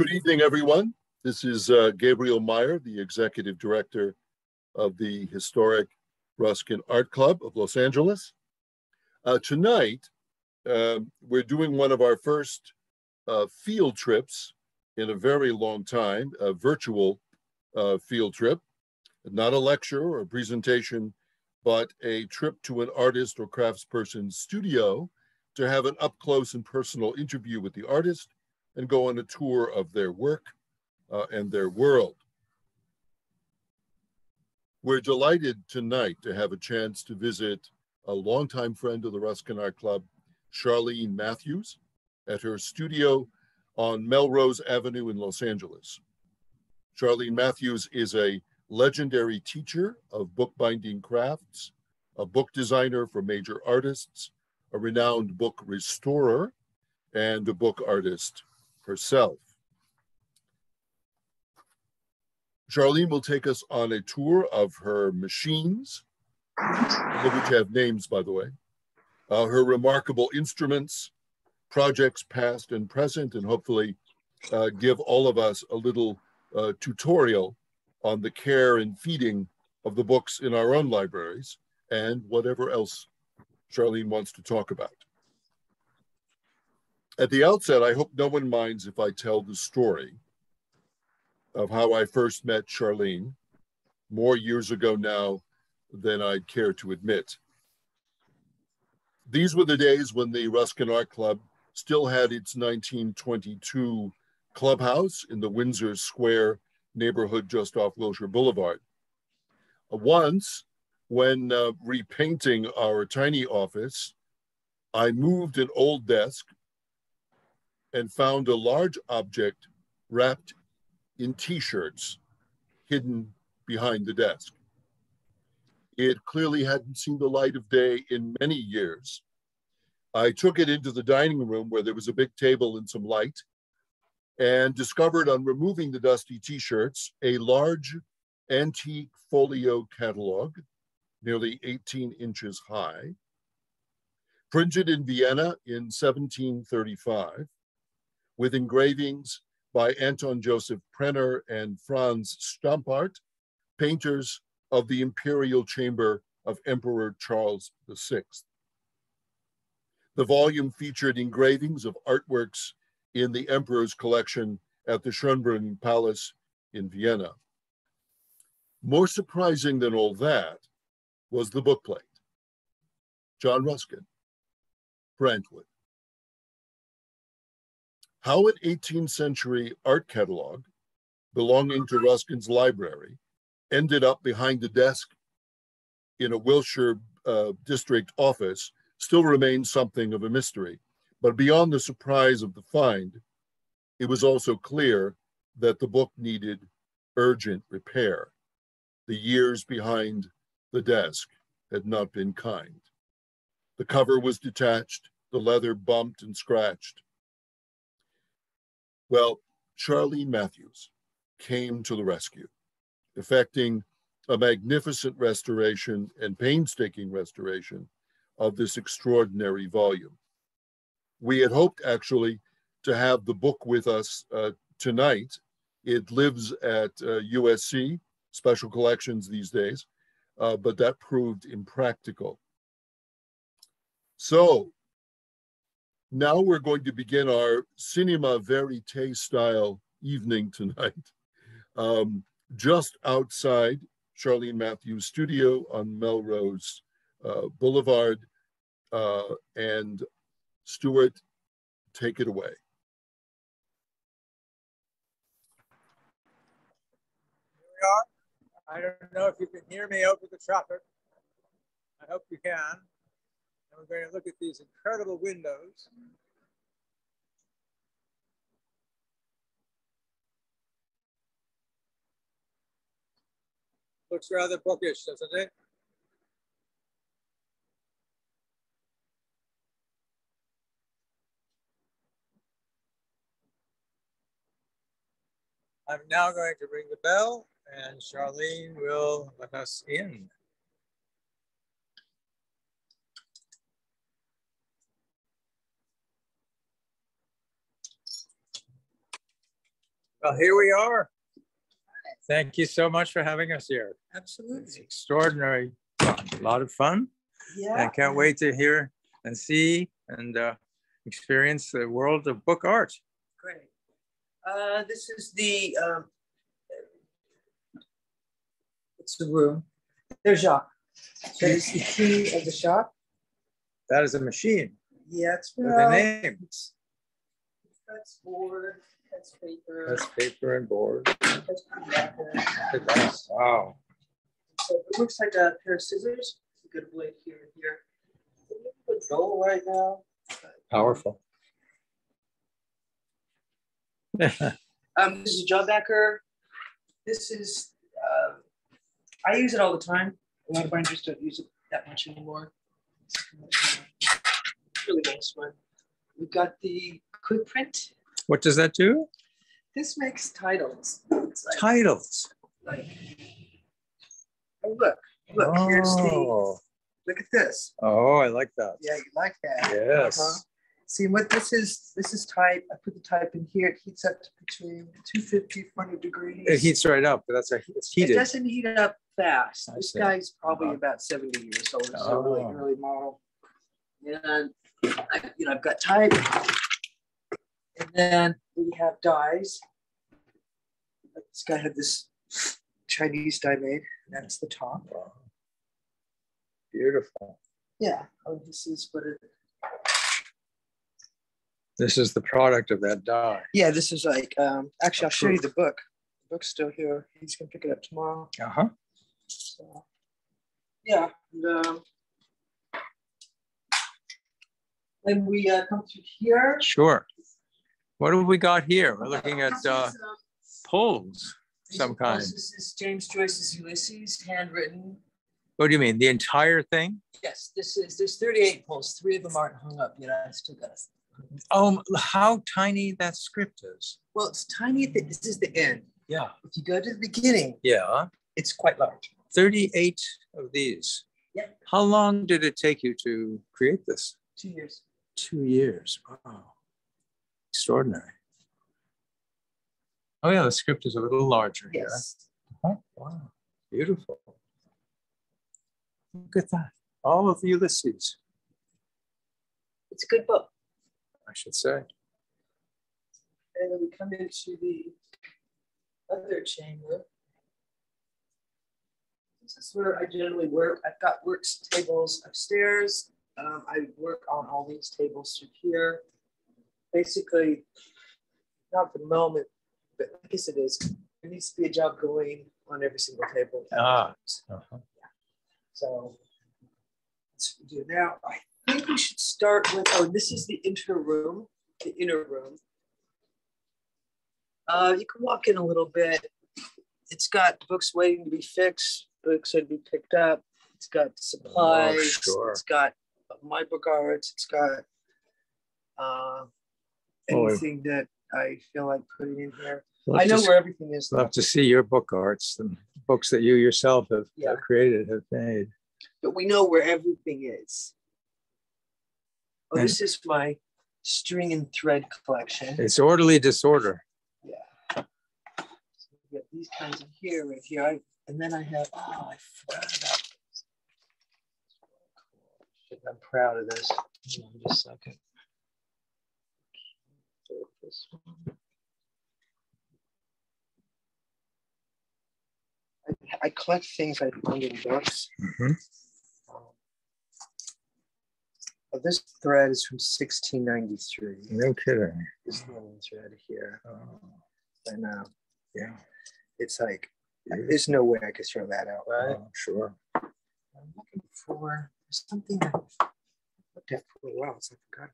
Good evening, everyone. This is Gabriel Meyer, the Executive Director of the historic Ruskin Art Club of Los Angeles. Tonight, we're doing one of our first field trips in a very long time, a virtual field trip, not a lecture or a presentation, but a trip to an artist or craftsperson's studio to have an up-close and personal interview with the artist and go on a tour of their work and their world. We're delighted tonight to have a chance to visit a longtime friend of the Ruskin Art Club, Charlene Matthews, at her studio on Melrose Avenue in Los Angeles. Charlene Matthews is a legendary teacher of bookbinding crafts, a book designer for major artists, a renowned book restorer, and a book artist herself. Charlene will take us on a tour of her machines, all of which have names, by the way, her remarkable instruments, projects past and present, and hopefully give all of us a little tutorial on the care and feeding of the books in our own libraries and whatever else Charlene wants to talk about. At the outset, I hope no one minds if I tell the story of how I first met Charlene, more years ago now than I'd care to admit. These were the days when the Ruskin Art Club still had its 1922 clubhouse in the Windsor Square neighborhood just off Wilshire Boulevard. Once, when repainting our tiny office, I moved an old desk and found a large object wrapped in t-shirts hidden behind the desk. It clearly hadn't seen the light of day in many years. I took it into the dining room where there was a big table and some light, and discovered on removing the dusty t-shirts a large antique folio catalog, nearly 18 inches high, printed in Vienna in 1735, with engravings by Anton Joseph Prenner and Franz Stampart, painters of the Imperial Chamber of Emperor Charles VI. The volume featured engravings of artworks in the Emperor's collection at the Schönbrunn Palace in Vienna. More surprising than all that was the bookplate. John Ruskin, Brantwood. How an 18th century art catalog belonging to Ruskin's library ended up behind the desk in a Wilshire district office still remains something of a mystery. But beyond the surprise of the find, it was also clear that the book needed urgent repair. The years behind the desk had not been kind. The cover was detached, the leather bumped and scratched. Well, Charlene Matthews came to the rescue, effecting a magnificent restoration and painstaking restoration of this extraordinary volume. We had hoped actually to have the book with us tonight. It lives at USC, Special Collections these days, but that proved impractical. So now we're going to begin our cinema verite style evening tonight. Just outside Charlene Matthews' studio on Melrose Boulevard. And Stuart, take it away. Here we are. I don't know if you can hear me over the traffic. I hope you can. And we're going to look at these incredible windows. Looks rather bookish, doesn't it? I'm now going to ring the bell and Charlene will let us in. Well, here we are. Thank you so much for having us here. Absolutely. It's extraordinary fun. A lot of fun. Yeah. I can't wait to hear and see and experience the world of book art. Great. This is the, it's the room. There's Jacques. That is the key of the shop. That is a machine Yeah, it's with a name. That's board, that's paper. That's paper and board. That's wrapper. Look at that. Wow. So it looks like a pair of scissors. A good blade here and here. It's a little bit dull right now. Powerful. This is a job backer. This is, I use it all the time. A lot of binders don't use it that much anymore. Really nice one. We've got the quick print. What does that do? This makes titles. It's like, Titles. like, oh, look, here's the, look at this. Oh, I like that. Yeah, you like that. Yes. See what this is type. I put the type in here. It heats up to between 250, 400 degrees. It heats right up, but it's heated. It doesn't heat up fast. I This see. guy's probably about 70 years old. It's a really early model. And I've got type. And then we have dies. This guy had this Chinese die made. That's the top. Wow. Beautiful. Yeah. Oh, this is what it. This is the product of that die. Yeah, this is like. Actually, I'll show you the book. The book's still here. He's gonna pick it up tomorrow. Uh-huh. So, yeah. And we come through here. Sure. What have we got here? We're looking at pulls of some kind. This is James Joyce's Ulysses, handwritten. What do you mean? The entire thing? Yes, there's 38 pulls. 3 of them aren't hung up yet. I still got it. Oh, how tiny that script is. Well, it's tiny. This is the end. Yeah. If you go to the beginning, Yeah. it's quite large. 38 of these. Yep. How long did it take you to create this? 2 years. 2 years. Wow. Extraordinary. Oh, yeah, the script is a little larger here. Yes. Huh? Wow. Beautiful. Look at that. All of Ulysses, It's a good book. I should say. And then we come into the other chamber. This is where I generally work. I've got works tables upstairs. I work on all these tables through here. Basically, not at the moment, but I guess it is. There needs to be a job going on every single table. Ah. Uh-huh. So that's what we do now. I think we should start with, oh, this is the inner room. You can walk in a little bit. It's got books waiting to be fixed, books that be picked up. It's got supplies. Oh, sure. It's got my book arts. It's got anything that I feel like putting in here. I know where everything is. Love to see your book arts, the books that you yourself have created, have made. But we know where everything is. Oh, And this is my string and thread collection. it's orderly disorder. Yeah. So we got these kinds in here, right here. And then I have, oh, I forgot about this. I'm proud of this. Hold on just a second. This one. I collect things I find in books. Mm-hmm. This thread is from 1693. No kidding. This one thread here. Oh, I know. yeah. It's like, there's no way I could throw that out, right? Oh, sure. I'm looking for something that I looked at for a while. So I forgot.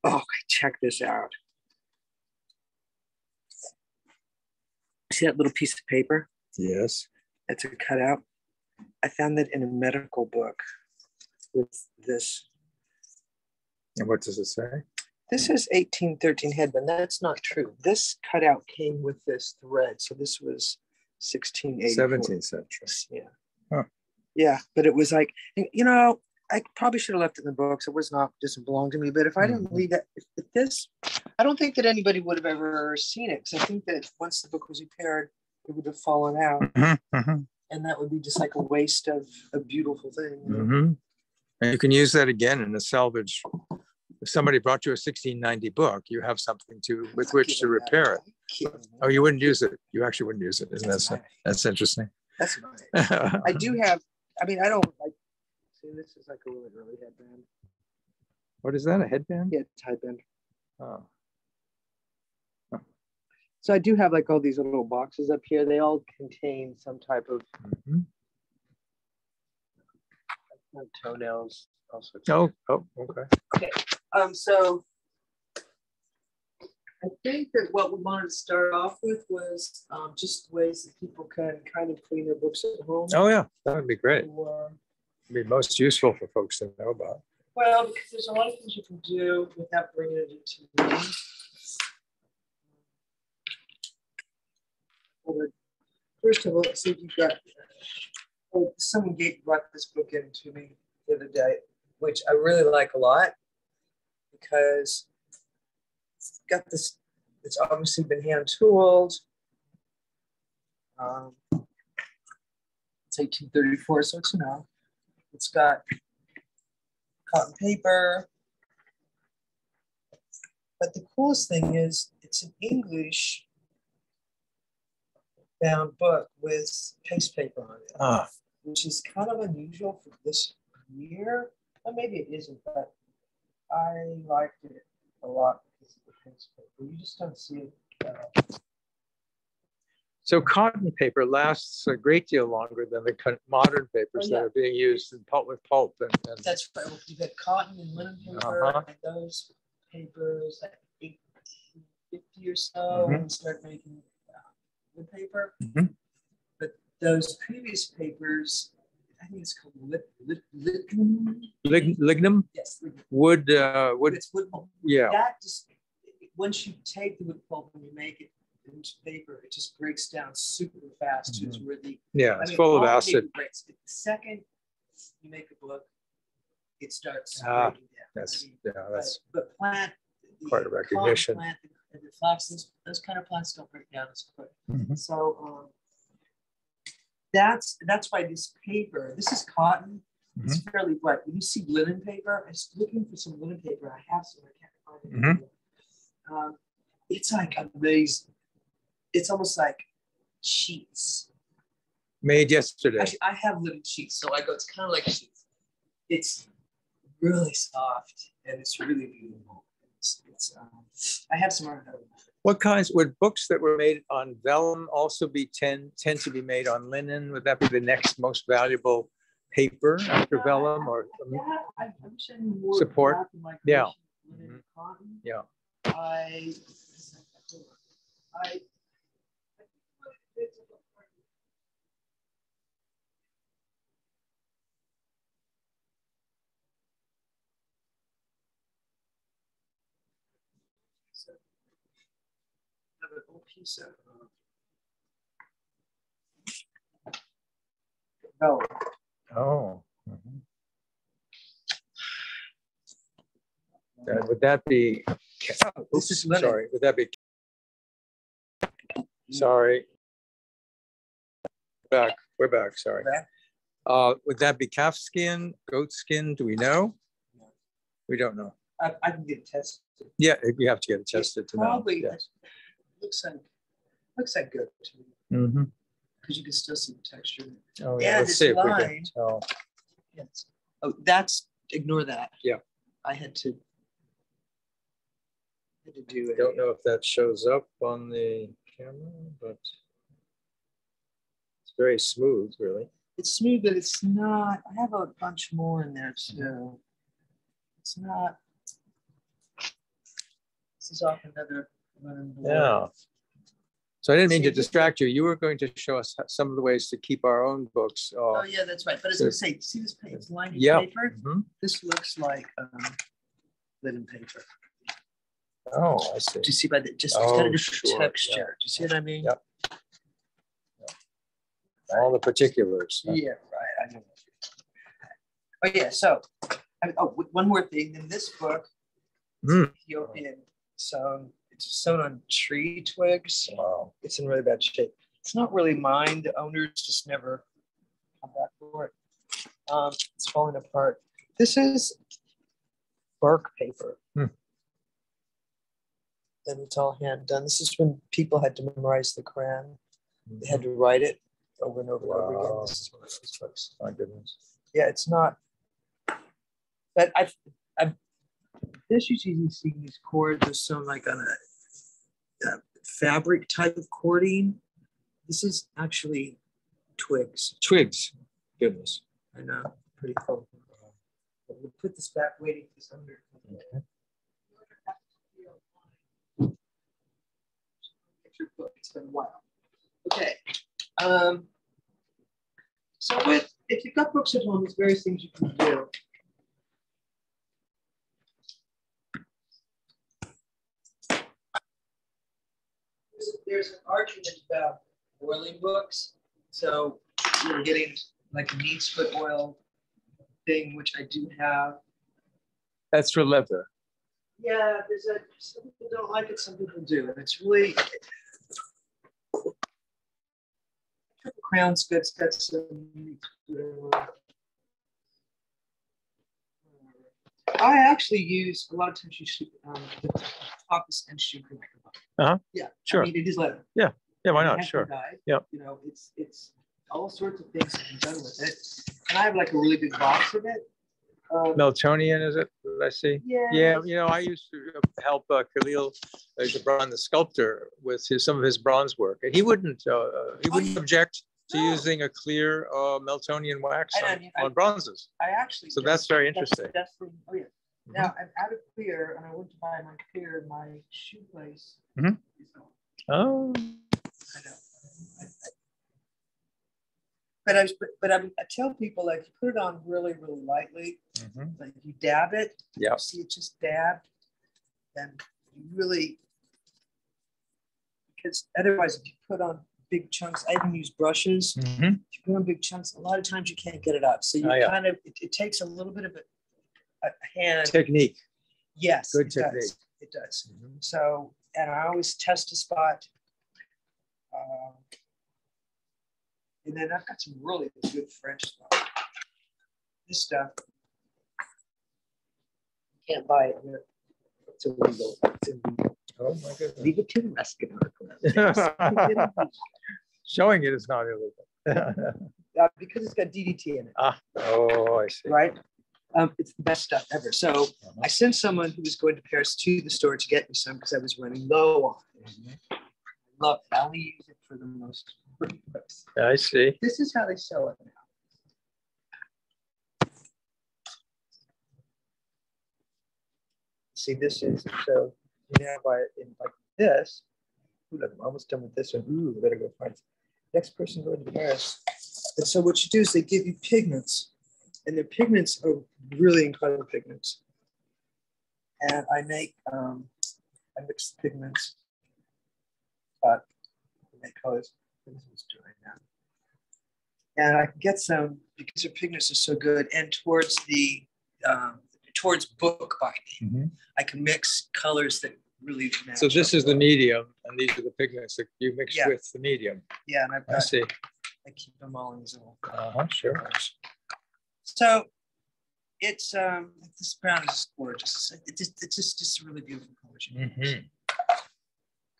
Oh, okay, check this out. See that little piece of paper? Yes. That's a cutout. I found that in a medical book with this. And what does it say? This is 1813 headband. That's not true. This cutout came with this thread. So this was 1684. 17th century. Yeah. Huh. Yeah, but it was like, you know, I probably should have left it in the books. It was not, doesn't belong to me. But if I didn't leave that, if this, I don't think that anybody would have ever seen it. Because I think that once the book was repaired, it would have fallen out. And that would be just like a waste of a beautiful thing. And you can use that again in a salvage. If somebody brought you a 1690 book, you have something with which to repair it. Oh, you wouldn't use it. You actually wouldn't use it. That's interesting. That's nice. I do have, I mean, I don't like, see, this is like a really early headband. What is that, a headband? Yeah, it's headband. Oh. So I do have like all these little boxes up here. They all contain some type of toenails. Oh, okay. Okay. So I think that what we wanted to start off with was just ways that people can kind of clean their books at home. Oh yeah, that would be great. It'd be most useful for folks to know about. Well, because there's a lot of things you can do without bringing it into me. First of all, let's see if you've got. Oh, someone brought this book in to me the other day, which I really like a lot because it's got this. It's obviously been hand tooled. It's 1834, so it's it's got cotton paper. But the coolest thing is it's an English bound book with paste paper on it, which is kind of unusual for this year. Or maybe it isn't, but I liked it a lot because of the paste paper. You just don't see it. So cotton paper lasts a great deal longer than the modern papers that are being used in pulp. And that's right. You've got cotton and linen paper, and those papers like 1850 or so, and start making wood paper. But those previous papers, I think it's called lignum. Yes, lignum. Wood. It's wood pulp. Yeah. That just, once you take the wood pulp and you make it into paper, it just breaks down super fast. It's really, it's full of acid. The second you make a book, it starts breaking down. That's but plant, part of recognition. Plant, the flax, those kind of plants don't break down as quick. So that's why this paper, this is cotton. It's fairly bright. When you see linen paper, I was looking for some linen paper. I have some. I can't find it. It's like amazing. It's almost like sheets. Made yesterday. Actually, I have linen sheets, so I go, it's kind of like sheets. It's really soft and it's really beautiful. I have some more. What kinds, would books that were made on vellum also tend to be made on linen? Would that be the next most valuable paper after vellum or I'm more support? Yeah. Cotton. Yeah. Have an old piece of vellum. Oh. Would that be? This is linen. Sorry. Would that be? Sorry. Back. We're back. Sorry. Would that be calf skin, goat skin? Do we know? No. We don't know. I can get it tested. Yeah, you have to get it tested to probably, know. Yes. Looks like goat to me. Because you can still see the texture. Oh, yeah. Let's see if we can tell. Yes. Oh, that's, ignore that. Yeah. I had to do it. Don't know if that shows up on the camera, but it's very smooth, really. It's smooth, but it's not. I have a bunch more in there too. It's not. This is off another. Yeah. So I didn't mean to distract you. You were going to show us some of the ways to keep our own books. Oh yeah, that's right. But as I say, see this paper? It's lined paper. This looks like linen paper. Oh, I see. Do you see by the just it's got a different texture? Yeah. Do you see what I mean? Yep. All the particulars. Yeah, right. I know. Oh yeah, so one more thing. In this book, Ethiopian sewn. It's sewn on tree twigs. Wow. It's in really bad shape. It's not really mine. The owners just never come back for it. It's falling apart. This is bark paper. And it's all hand done. This is when people had to memorize the Quran. They had to write it over and over and over again. This is one of those books. My goodness. Yeah, it's not. But I've this usually see these cords are sewn like on a fabric type of cording. This is actually twigs. Twigs. Goodness. I know. Pretty cool. We'll put this back waiting for this under. Okay. It's been a while. Okay. So if you've got books at home, there's various things you can do. There's an argument about oiling books. So you're getting like a neat split oil thing, which I do have. That's for leather. Yeah, some people don't like it, some people do. And it's really, Triple Crown's good. It's got some neat split oil. I actually use a lot of times you should office and shoe connector. Yeah, sure. I mean, it is leather. Yeah, why not? Sure. Yeah. You know, it's all sorts of things that can be done with it. And I have like a really big box of it. Melatonin, is it? Let's see. Yeah. You know, I used to help Khalil Gibran, the sculptor, with some of his bronze work, and he wouldn't object to using a clear Melatonin wax on bronzes. I actually. So that's very interesting. That's the, oh yeah. Now I'm out of clear, and I went to buy my clear in my shoe place. Oh. I know. But I tell people, like, you put it on really, really lightly. Like you dab it. Yeah. See it just dabbed, and you really, because otherwise, if you put on big chunks, I even use brushes. If you put on big chunks, a lot of times you can't get it up. So you kind of, it takes a little bit of a hand technique. Yes, good technique. It does. So, and I always test a spot. And then I've got some really good French stuff. This stuff, you can't buy it here. It's illegal. Oh my goodness. Leave it to the Ruskin article. Showing it is not illegal. Because it's got DDT in it. Oh, I see. Right? It's the best stuff ever. So I sent someone who was going to Paris to the store to get me some because I was running low on it. I love it. I only use it for the most important books. I see. This is how they sell it now. See, this is, so you now buy it in like this. Ooh, I'm almost done with this one. Ooh, I better go find next person going to Paris. And so what you do is they give you pigments, and the pigments are really incredible pigments. And I make, I mix the pigments, make colors. This is doing now. And I can get some because their pigments are so good. And towards the towards book binding, I can mix colors that really match. So this is the medium, and these are the pigments that you mix with the medium. Yeah, and I've got, I see. I keep them all in these little sure. So it's this brown is gorgeous. It's just a really beautiful color.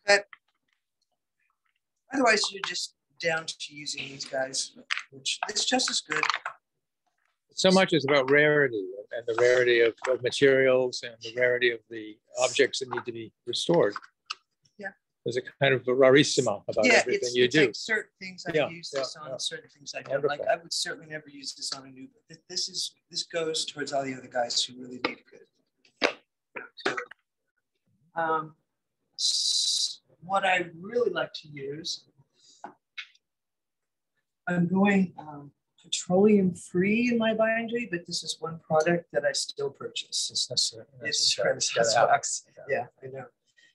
But otherwise, you're just down to using these guys, which it's just as good. So much is about rarity and the rarity of materials and the rarity of the objects that need to be restored. Yeah. There's a kind of a rarissima about everything you do. Like certain things I use this on, certain things I don't. Like I would certainly never use this on a new book. This goes towards all the other guys who really need it good. What I really like to use, I'm going petroleum free in my bindery, but this is one product that I still purchase. It's necessary. It's wax. Yeah, I know.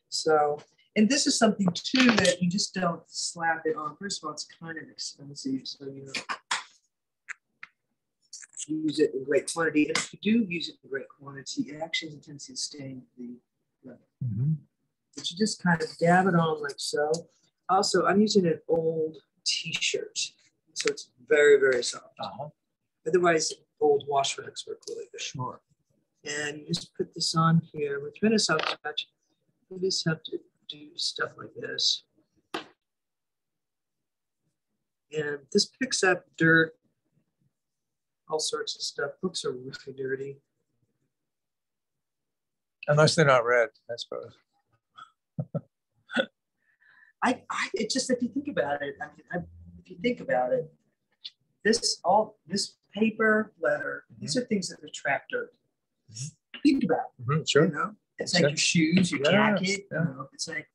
So, and this is something too that you just don't slap it on. First of all, it's kind of expensive, so you know. use it in great quantity. And if you do use it in great quantity, it actually has a tendency to stain the leather. But you just kind of dab it on like so. Also, I'm using an old t-shirt, so it's very, very soft. Otherwise, old wash rags work really good. Sure. And you just put this on here. With Renaissance scratch, you just have to do stuff like this. And this picks up dirt, all sorts of stuff. Books are really dirty. Unless they're not red, I suppose. It's just, if you think about it, if you think about it, this paper, leather, these are things that attract dirt. Think about it. Sure. You know? It's like your shoes, your jacket. You know? It's like,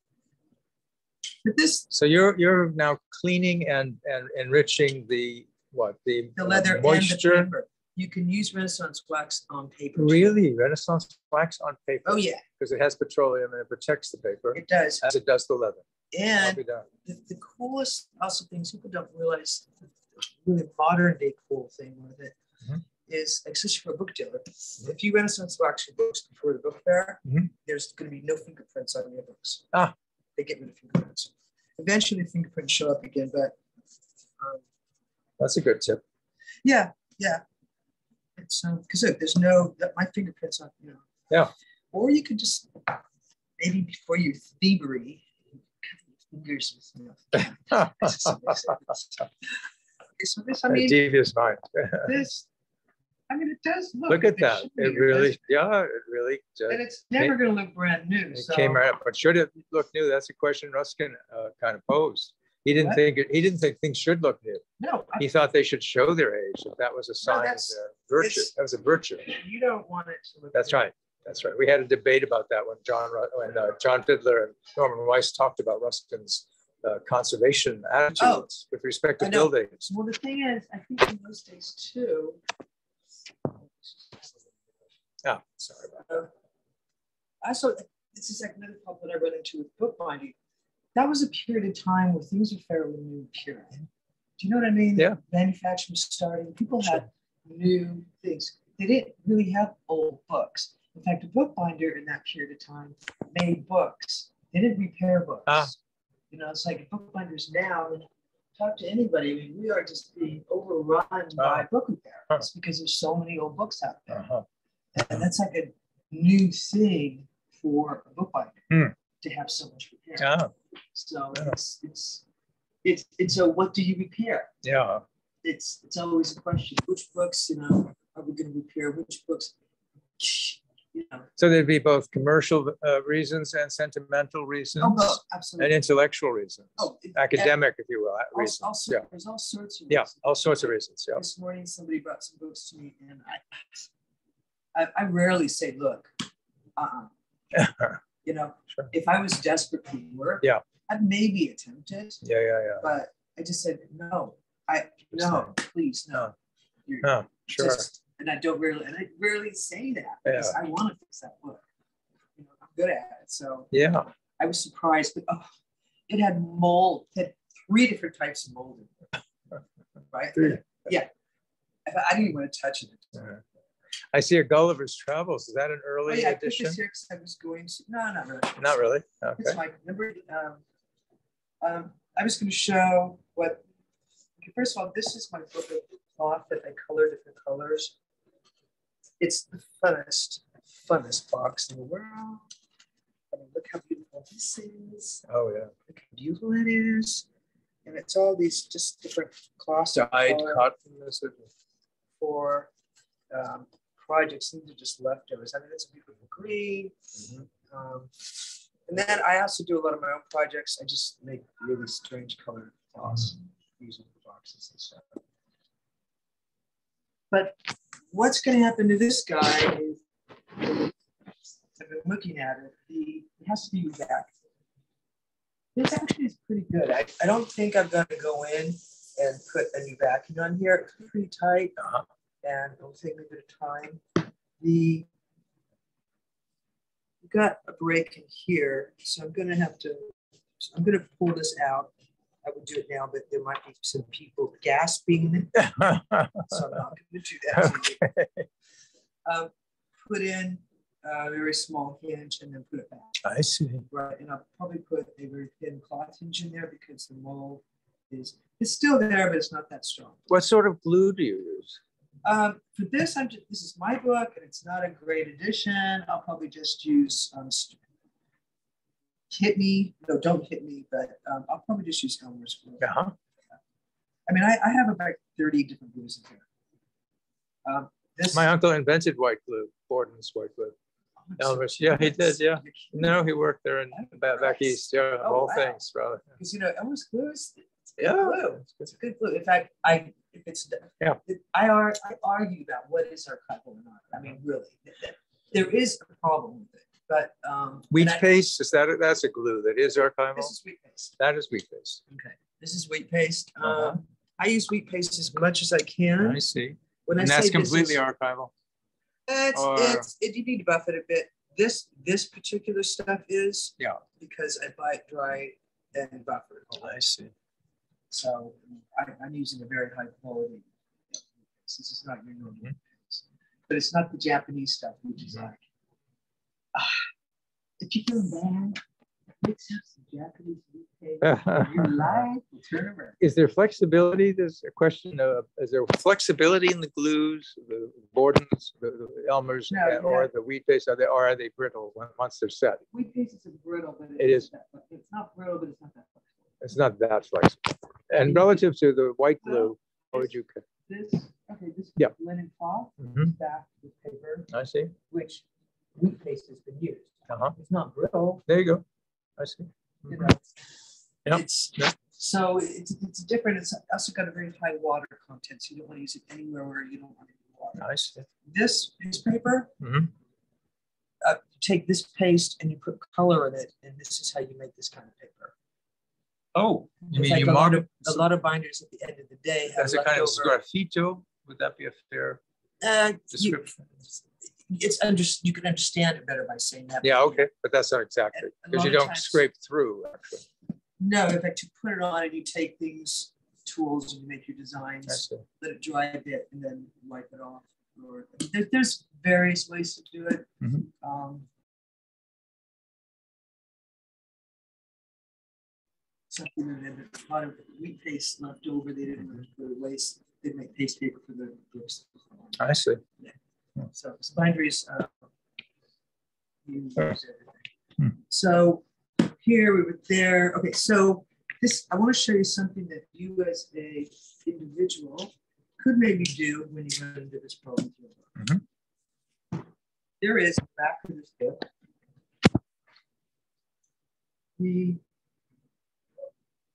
but this. So you're now cleaning and enriching the leather moisture. and the paper. You can use Renaissance wax on paper. Really? Renaissance wax on paper? Oh, yeah. Because it has petroleum and it protects the paper. It does. As it does the leather. And the coolest also things people don't realize, the really modern day cool thing with it is, especially for a book dealer, if you Renaissance wax your books before the book fair, there's going to be no fingerprints on your books. They get rid of fingerprints. Eventually, fingerprints show up again, but that's a good tip. Yeah. It's because look, there's no my fingerprints on, you know. Yeah. Or you could just maybe before your thievery, cut your fingers with so this, I mean, devious mind. This, I mean, it does look at that. It really, it really. And it's never going to look brand new. It came right up, but should it look new? That's a question Ruskin kind of posed. He didn't think things should look new. No, he thought they should show their age. If that was a sign of their virtue, that was a virtue. You don't want it to look. That's right. That's right. We had a debate about that when John Fiddler and Norman Weiss talked about Ruskin's conservation attitudes with respect to buildings. Well, the thing is, I think in those days too. Oh, sorry about that. Also, this is like another problem that I run into with bookbinding. That was a period of time where things were fairly new and pure. Do you know what I mean? Yeah. Manufacturing was starting. People had new things. They didn't really have old books. In fact, a bookbinder in that period of time made books. They didn't repair books. You know, it's like bookbinders now, and talk to anybody. I mean, we are just being overrun by book repair. It's because there's so many old books out there. And that's like a new thing for a bookbinder to have so much repair. So it's a what do you repair? Yeah. It's always a question. Which books, you know, are we going to repair? Which books, you know? So there'd be both commercial reasons and sentimental reasons. Oh, absolutely. And intellectual reasons. Academic, if you will. There's all sorts of reasons. Yeah, all sorts of reasons. Yeah. This morning, somebody brought some books to me, and I rarely say, look, you know, if I was desperate for work, I'd maybe attempt it. But I just said, no, please, no. And I rarely say that because I want to fix that book. You know, I'm good at it. So I was surprised, but it had mold. It had 3 different types of mold in it. Right? 3. Yeah. I didn't even want to touch it. I see a Gulliver's Travels. Is that an early edition? I put this here because I was going to. No, not really. Not really. Okay. It's like, remember, I was going to show what. Okay, first of all, this is my book of cloth that I color different colors. It's the funnest box in the world. I mean, look how beautiful this is. Oh yeah. Look how beautiful it is, and it's all these just different cloths. Dyed cotton for projects. These are just leftovers. I mean, it's a beautiful green. And then I also do a lot of my own projects. I just make really strange colored cloths using the boxes and stuff. But what's going to happen to this guy is, I've been looking at it, it has to be back. This actually is pretty good. I don't think I'm going to go in and put a new backing on here. It's pretty tight, and it'll take me a bit of time. We've got a break in here, so I'm going to pull this out I would do it now, but there might be some people gasping. So I'm not going to do that to you. Put in a very small hinge and then put it back. I see. Right, and I'll probably put a very thin cloth hinge in there because the mold is it's still there, but it's not that strong. What sort of glue do you use? For this, this is my book, and it's not a great edition. I'll probably just use hit me. No, don't hit me, but I'll probably just use Elmer's glue. Uh-huh. I mean, I have about 30 different glues in here. My uncle invented white glue, Borden's white glue. Elmer's, yeah, he did, yeah. No, he worked there in back east, yeah, of all things, brother. Because Elmer's glue is glue. It's a good glue. In fact, I argue about what is archival or not. I mean, really, there is a problem with it. But wheat paste, that's a glue that is archival? This is wheat paste. That is wheat paste. Okay, this is wheat paste. I use wheat paste as much as I can. I see. And that's completely archival. You need to buff it a bit. This particular stuff is because I buy it dry and buffer it. I see. So I'm using a very high quality. This is not your normal, but it's not the Japanese stuff, which is like, if you feel bad, mix up some Japanese wheat paste. Your life will turn around. Is there flexibility? There's a question of, is there flexibility in the glues, the Borden's, the Elmer's, or the wheat paste? Are they brittle once they're set? Wheat paste is brittle, but it's not brittle, but it's not that flexible. It's not that flexible. And relative to the white glue, what would you? This linen cloth stacked with paper. I see. Which wheat paste has been used. It's not brittle. There you go. I see. So it's different. It's also got a very high water content, so you don't want to use it anywhere where you don't want any water. Nice. This newspaper, take this paste and you put color in it, and this is how you make this kind of paper. Oh, you mean like a lot of binders at the end of the day have as a kind of graffito? Would that be a fair description? You can understand it better by saying that. Yeah, okay, but that's not exactly because you don't scrape through actually. No, in fact, you put it on and you take these tools and you make your designs, let it dry a bit, and then wipe it off. Or there's various ways to do it. Something that a lot of wheat paste left over, they didn't waste. They make paste paper for the books. I see. Yeah. So binderies use everything. So here we were there. Okay, so this I want to show you something that you as a individual could maybe do when you run into this problem. There is back of this book the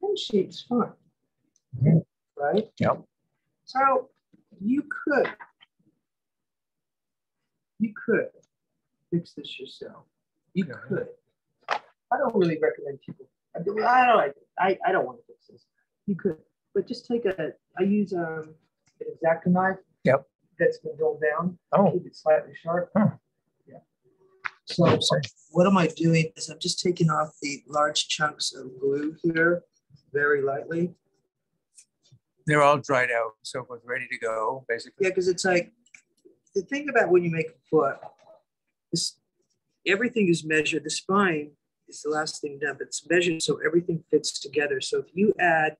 pen shape's fine, right? Yep. So you could fix this yourself. You could. I don't really recommend people. I don't want to fix this. You could, but just take I use an X-Acto knife. Yep. That's been rolled down. Oh. Keep it slightly sharp. Yeah. So what am I doing is I'm just taking off the large chunks of glue here very lightly. They're all dried out, so it's ready to go, basically. Yeah, because it's like, the thing about when you make a foot, everything is measured. The spine is the last thing done, but it's measured so everything fits together. So if you add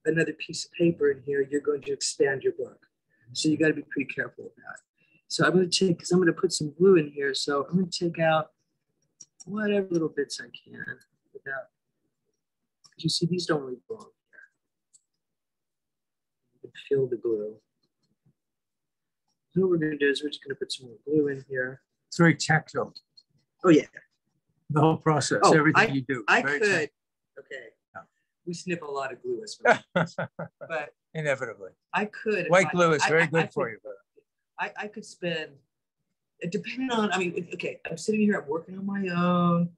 another piece of paper in here, you're going to expand your book. So you got to be pretty careful with that. So I'm going to take, because I'm going to put some glue in here. So I'm going to take out whatever little bits I can without, because you see these don't really belong here. You can feel the glue. So what we're going to do is we're just going to put some more glue in here. It's very tactile. Oh, yeah. The whole process, everything you do. I could, okay. Yeah. We snip a lot of glue as well. But inevitably. I could. White glue is very good for you. But I could spend, depending on, I mean, okay, I'm sitting here, I'm working on my own,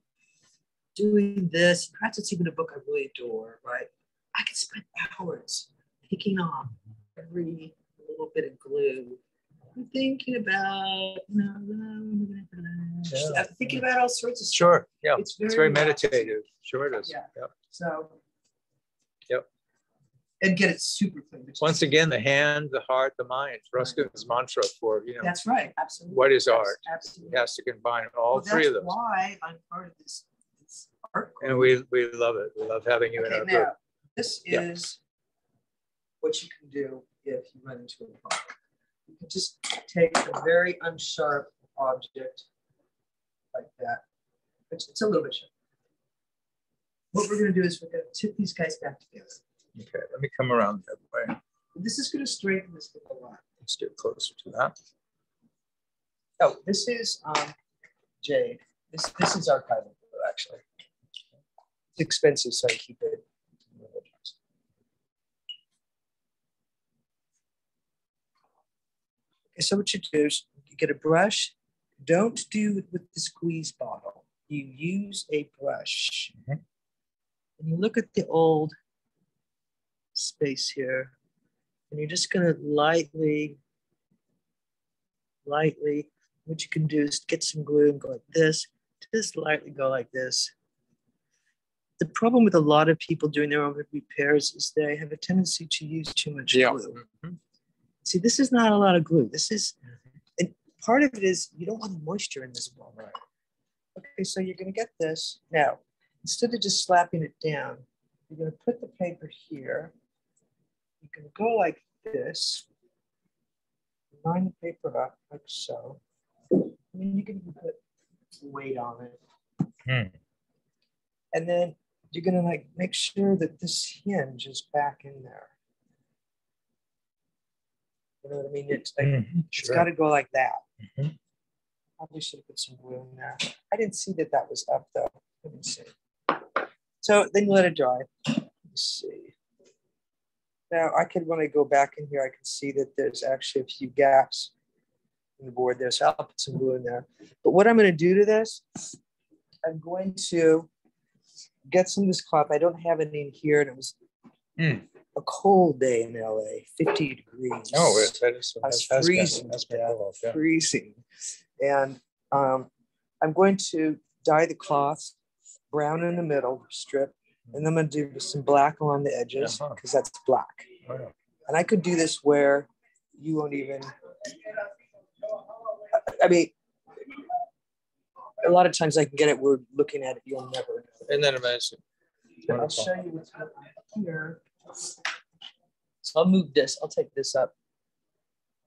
doing this. Perhaps it's even a book I really adore, right? I could spend hours picking off every little bit of glue. I'm thinking about, thinking about all sorts of stuff. Sure, yeah. It's very meditative. Sure it is. Yeah. Yep. So Yep. And get it super clean. Once again, the hand, the heart, the mind. Ruskin's mantra for, That's right. Absolutely. what is art? Absolutely. It has to combine all three of those. That's why I'm part of this art group. And we love it. We love having you in our group. This is what you can do if you run into a problem. You can just take a very unsharp object like that. It's a little bit sharp. What we're going to do is we're going to tip these guys back together. Okay, let me come around that way. This is going to straighten this a lot. Let's get closer to that. Oh, this is jade. This is archival glue, actually. It's expensive, so I keep it. Okay, so what you do is you get a brush. Don't do it with the squeeze bottle. You use a brush. And you look at the old space here, and you're just going to lightly, what you can do is get some glue and go like this, just lightly go like this. The problem with a lot of people doing their own repairs is they have a tendency to use too much glue. See, this is not a lot of glue. This is, and part of it is you don't want the moisture in this ball. Right. Okay, so you're going to get this. Now, instead of just slapping it down, you're going to put the paper here. You can go like this, line the paper up like so. And then you can put weight on it. And then you're going to like make sure that this hinge is back in there. You know what I mean? It's like, it's got to go like that. Probably should have put some glue in there. I didn't see that that was up though. Let me see. So then you let it dry. Let's see. Now I could, when I go back in here, I can see that there's actually a few gaps in the board there. So I'll put some glue in there. But what I'm going to do to this, I'm going to get some of this cloth. I don't have any in here, and it was a cold day in LA, 50 degrees. Oh, that is freezing. That's cold, yeah. Freezing. And I'm going to dye the cloth brown in the middle strip, and then I'm going to do some black along the edges because that's black. And I could do this where you won't even, I mean, a lot of times I can get it, we're looking at it, you'll never know. Isn't that amazing? I'll show you what's happening here. So I'll move this, I'll take this up.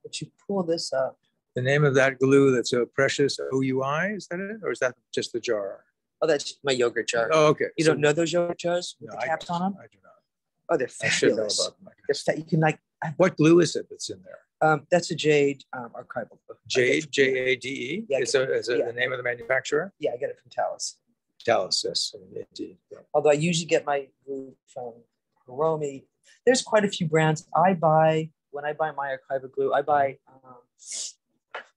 But you pull this up. The name of that glue that's so precious, OUI, is that it? Or is that just the jar? Oh, that's my yogurt jar. Oh, okay. You don't know those yogurt jars with No, the caps on them? I do not. Oh, they're I should know fabulous. about them. You can like. What glue is it that's in there? That's a jade archival glue. Jade, J-A-D-E? Yeah, Is it the name of the manufacturer? Yeah, I get it from Talus. Talus, yes, indeed. Yeah. Although I usually get my glue from Hiromi. There's quite a few brands. When I buy my archival glue, I buy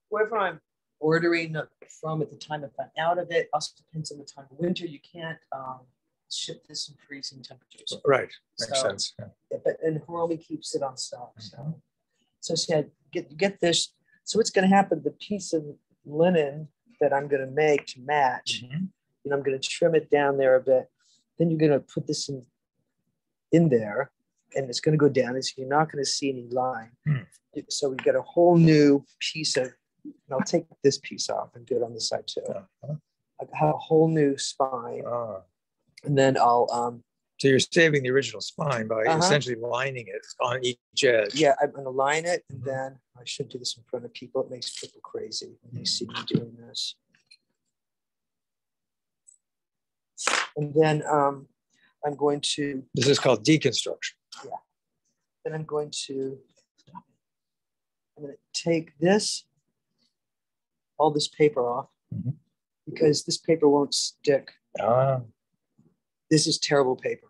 wherever I'm ordering from at the time if I'm out of it. Also depends on the time of winter. You can't ship this in freezing temperatures. Right, makes sense. Yeah. And Hiromi keeps it on stock. So see, I get this. So what's going to happen? The piece of linen that I'm going to make to match, and I'm going to trim it down there a bit. Then you're going to put this in there, and it's going to go down, and so you're not going to see any line. So we get a whole new piece of. And I'll take this piece off and do it on the side too. I have a whole new spine, and then I'll. So you're saving the original spine by essentially lining it on each edge. Yeah, I'm going to line it, and then I should do this in front of people. It makes people crazy when they see me doing this. And then I'm going to. This is called deconstruction. Yeah. Then I'm going to. I'm going to take this. All this paper off because this paper won't stick. This is terrible paper.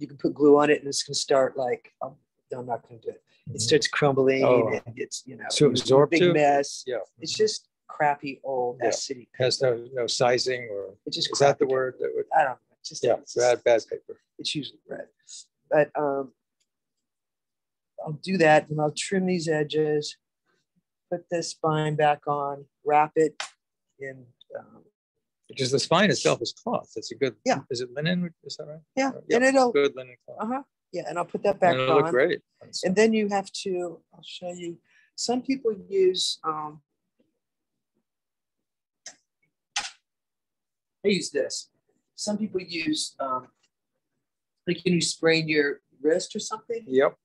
You can put glue on it and it's going to start like, no, I'm not going to do it. It starts crumbling and it's, so absorbed big mess. Yeah. It's just crappy old city. Has no sizing or it's just is that the word that would? I don't know. It's just bad paper. It's usually red. But I'll do that and I'll trim these edges. Put this spine back on, wrap it in. Because the spine itself is cloth. It's a good. Yeah. Is it linen? Is that right? Yeah. And it'll. Good linen cloth. Yeah, and I'll put that back And on. it'll look great. And then you have to, I'll show you, some people use, I use this. Some people use, like when you sprain your wrist or something. Yep.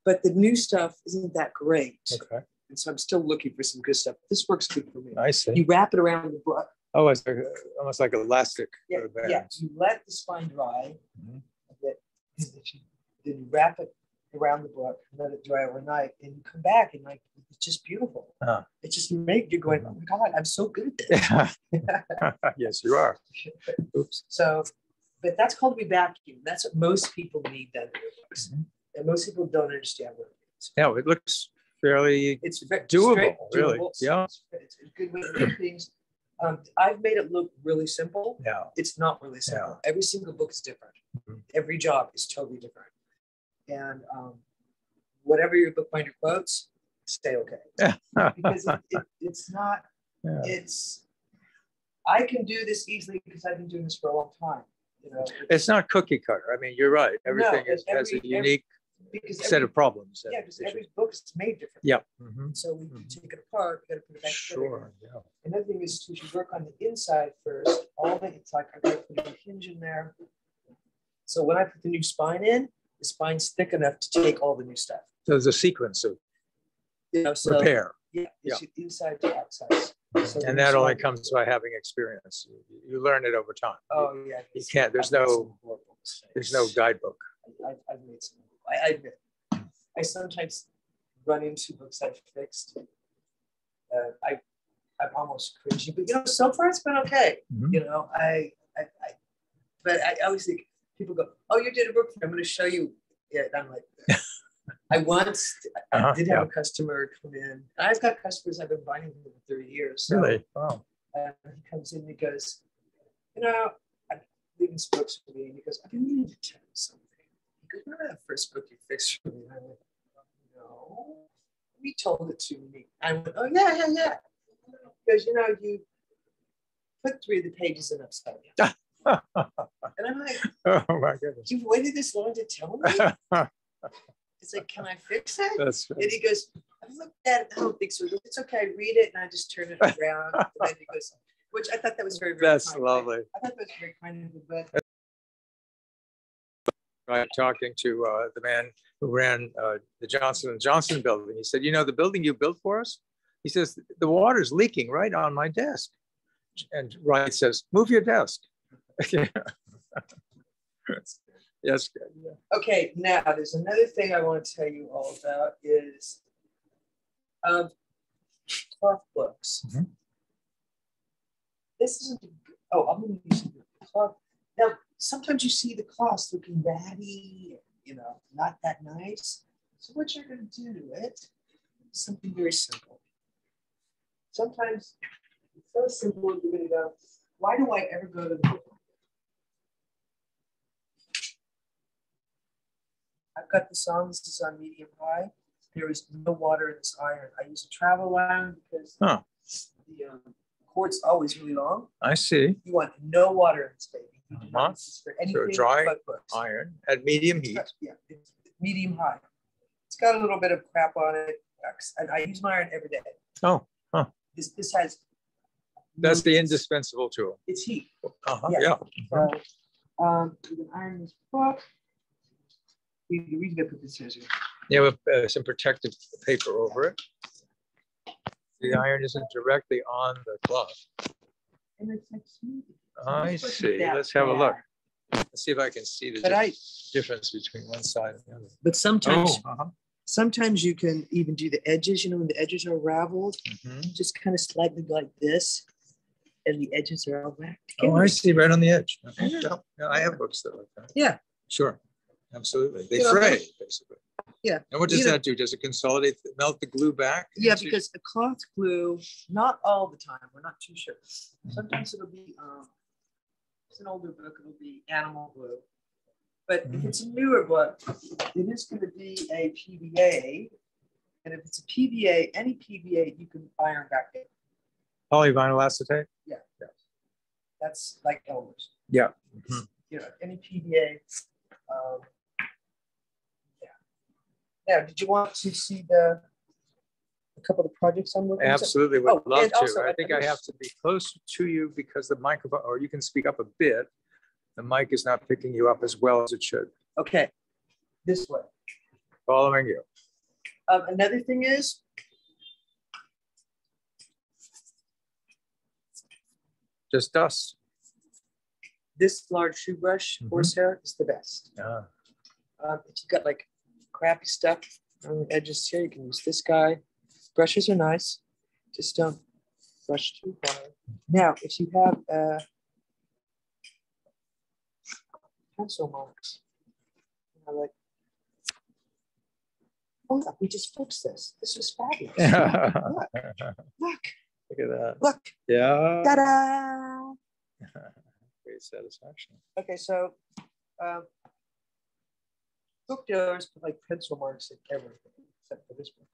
But the new stuff isn't that great. Okay. And so I'm still looking for some good stuff. This works good for me. I see. You wrap it around the book. Oh, it's like, almost like elastic. Yeah, yeah. You let the spine dry a bit. Then you wrap it around the book, let it dry overnight, and you come back and like it's just beautiful. It just you're going, oh my God, I'm so good at this. Yes, you are. Oops. So, but that's called revacuum. That's what most people need done in their books. And most people don't understand what it means. Yeah, it looks fairly it's very doable, really. Doable. Yeah. It's a good way to do things. I've made it look really simple. Yeah. It's not really simple. Yeah. Every single book is different. Every job is totally different. And whatever your bookbinder quotes, stay okay. Because it's not, I can do this easily because I've been doing this for a long time. You know, it's not cookie cutter. I mean, you're right. Everything has a unique set of problems. Yeah, because every book is made differently. Yeah. So we take it apart, we got to put it back together. Sure. Yeah. Another thing is to work on the inside first. It's like I got to put a hinge in there. So when I put the new spine in, the spine's thick enough to take all the new stuff. So there's a sequence of repair. Yeah, it's inside to outside. So and that only comes by having experience. You learn it over time. Oh yeah. You can't. There's no guidebook. I've made some. I admit. I sometimes run into books I've fixed. I'm almost cringy, but you know, so far it's been okay. You know, but I always think people go, "Oh, you did a book. I'm going to show you." Yeah, and I'm like, I did have a customer come in. I've got customers I've been buying them for 30 years. So, really? Wow. And he comes in and he goes, you know, I'm leaving some books for me. And he goes, I've been meaning to tell you something. He goes, remember that first book you fixed for me? And I went, no. He told it to me. I went, oh, yeah. Because, you know, you put 3 of the pages in upside down. And I'm like, oh my goodness. You've waited this long to tell me? It's like, can I fix it? That's and he goes, I've looked at it. I don't think so. It's okay. Read it. And I just turn it around. And then he goes, which I thought that was very, very That's kind. lovely. I thought that was very kind of him. But right, talking to the man who ran the Johnson & Johnson building. He said, you know, the building you built for us? He says, the water's leaking right on my desk. And Wright says, move your desk. Yes. Yeah. Okay, now there's another thing I want to tell you all about is cloth books. This isn't, I'm going to use the cloth. Now, sometimes you see the cloth looking batty, you know, not that nice. So what you're going to do to it is something very simple. Sometimes it's so simple, you're going to go, why do I ever go to the book? I've got the song, this is on medium high. There is no water in this iron. I use a travel iron because the cord's always really long. I see. You want no water in this baby. You do not use this for anything so dry but books. Iron at medium heat. Yeah, it's medium high. It's got a little bit of crap on it. And I use my iron every day. Oh, This has. That's the indispensable tool. It's heat. Yeah. So, you can iron this book. The reason I put this here. You have some protective paper over it. The iron isn't directly on the cloth. And it's like smooth. I see. Let's have a look. Let's see if I can see the difference between one side and the other. But sometimes, sometimes you can even do the edges. You know, when the edges are raveled, just kind of slightly like this, and the edges are all whacked together. Oh, I see. Right on the edge. Yeah, I have books that like that. Yeah. Sure. Absolutely. They fray, basically. Yeah. And what does that do? Does it consolidate, melt the glue back? Yeah, because the cloth glue, not all the time, we're not too sure. Sometimes it'll be, it's an older book, it'll be animal glue. But if it's a newer book, it is going to be a PVA. And if it's a PVA, any PVA, you can iron back in. Polyvinyl acetate? Yeah. That's like Elmer's. Yeah. You know, any PVA. Now, did you want to see a couple of the projects I'm working on? Absolutely, would love and also, to. I think I have to be closer to you because the microphone, or you can speak up a bit. The mic is not picking you up as well as it should. Okay, this way. Following you. Another thing is, just dust. This large shoe brush, horsehair, is the best. Ah. If you've got like crappy stuff on the edges here, you can use this guy. Brushes are nice. Just don't brush too hard. Now, if you have pencil marks, like, oh, look, we just fixed this. This was fabulous. Look. Look at that. Look. Yeah. Ta-da! Great satisfaction. Okay, so book dealers put like pencil marks in everything except for this one.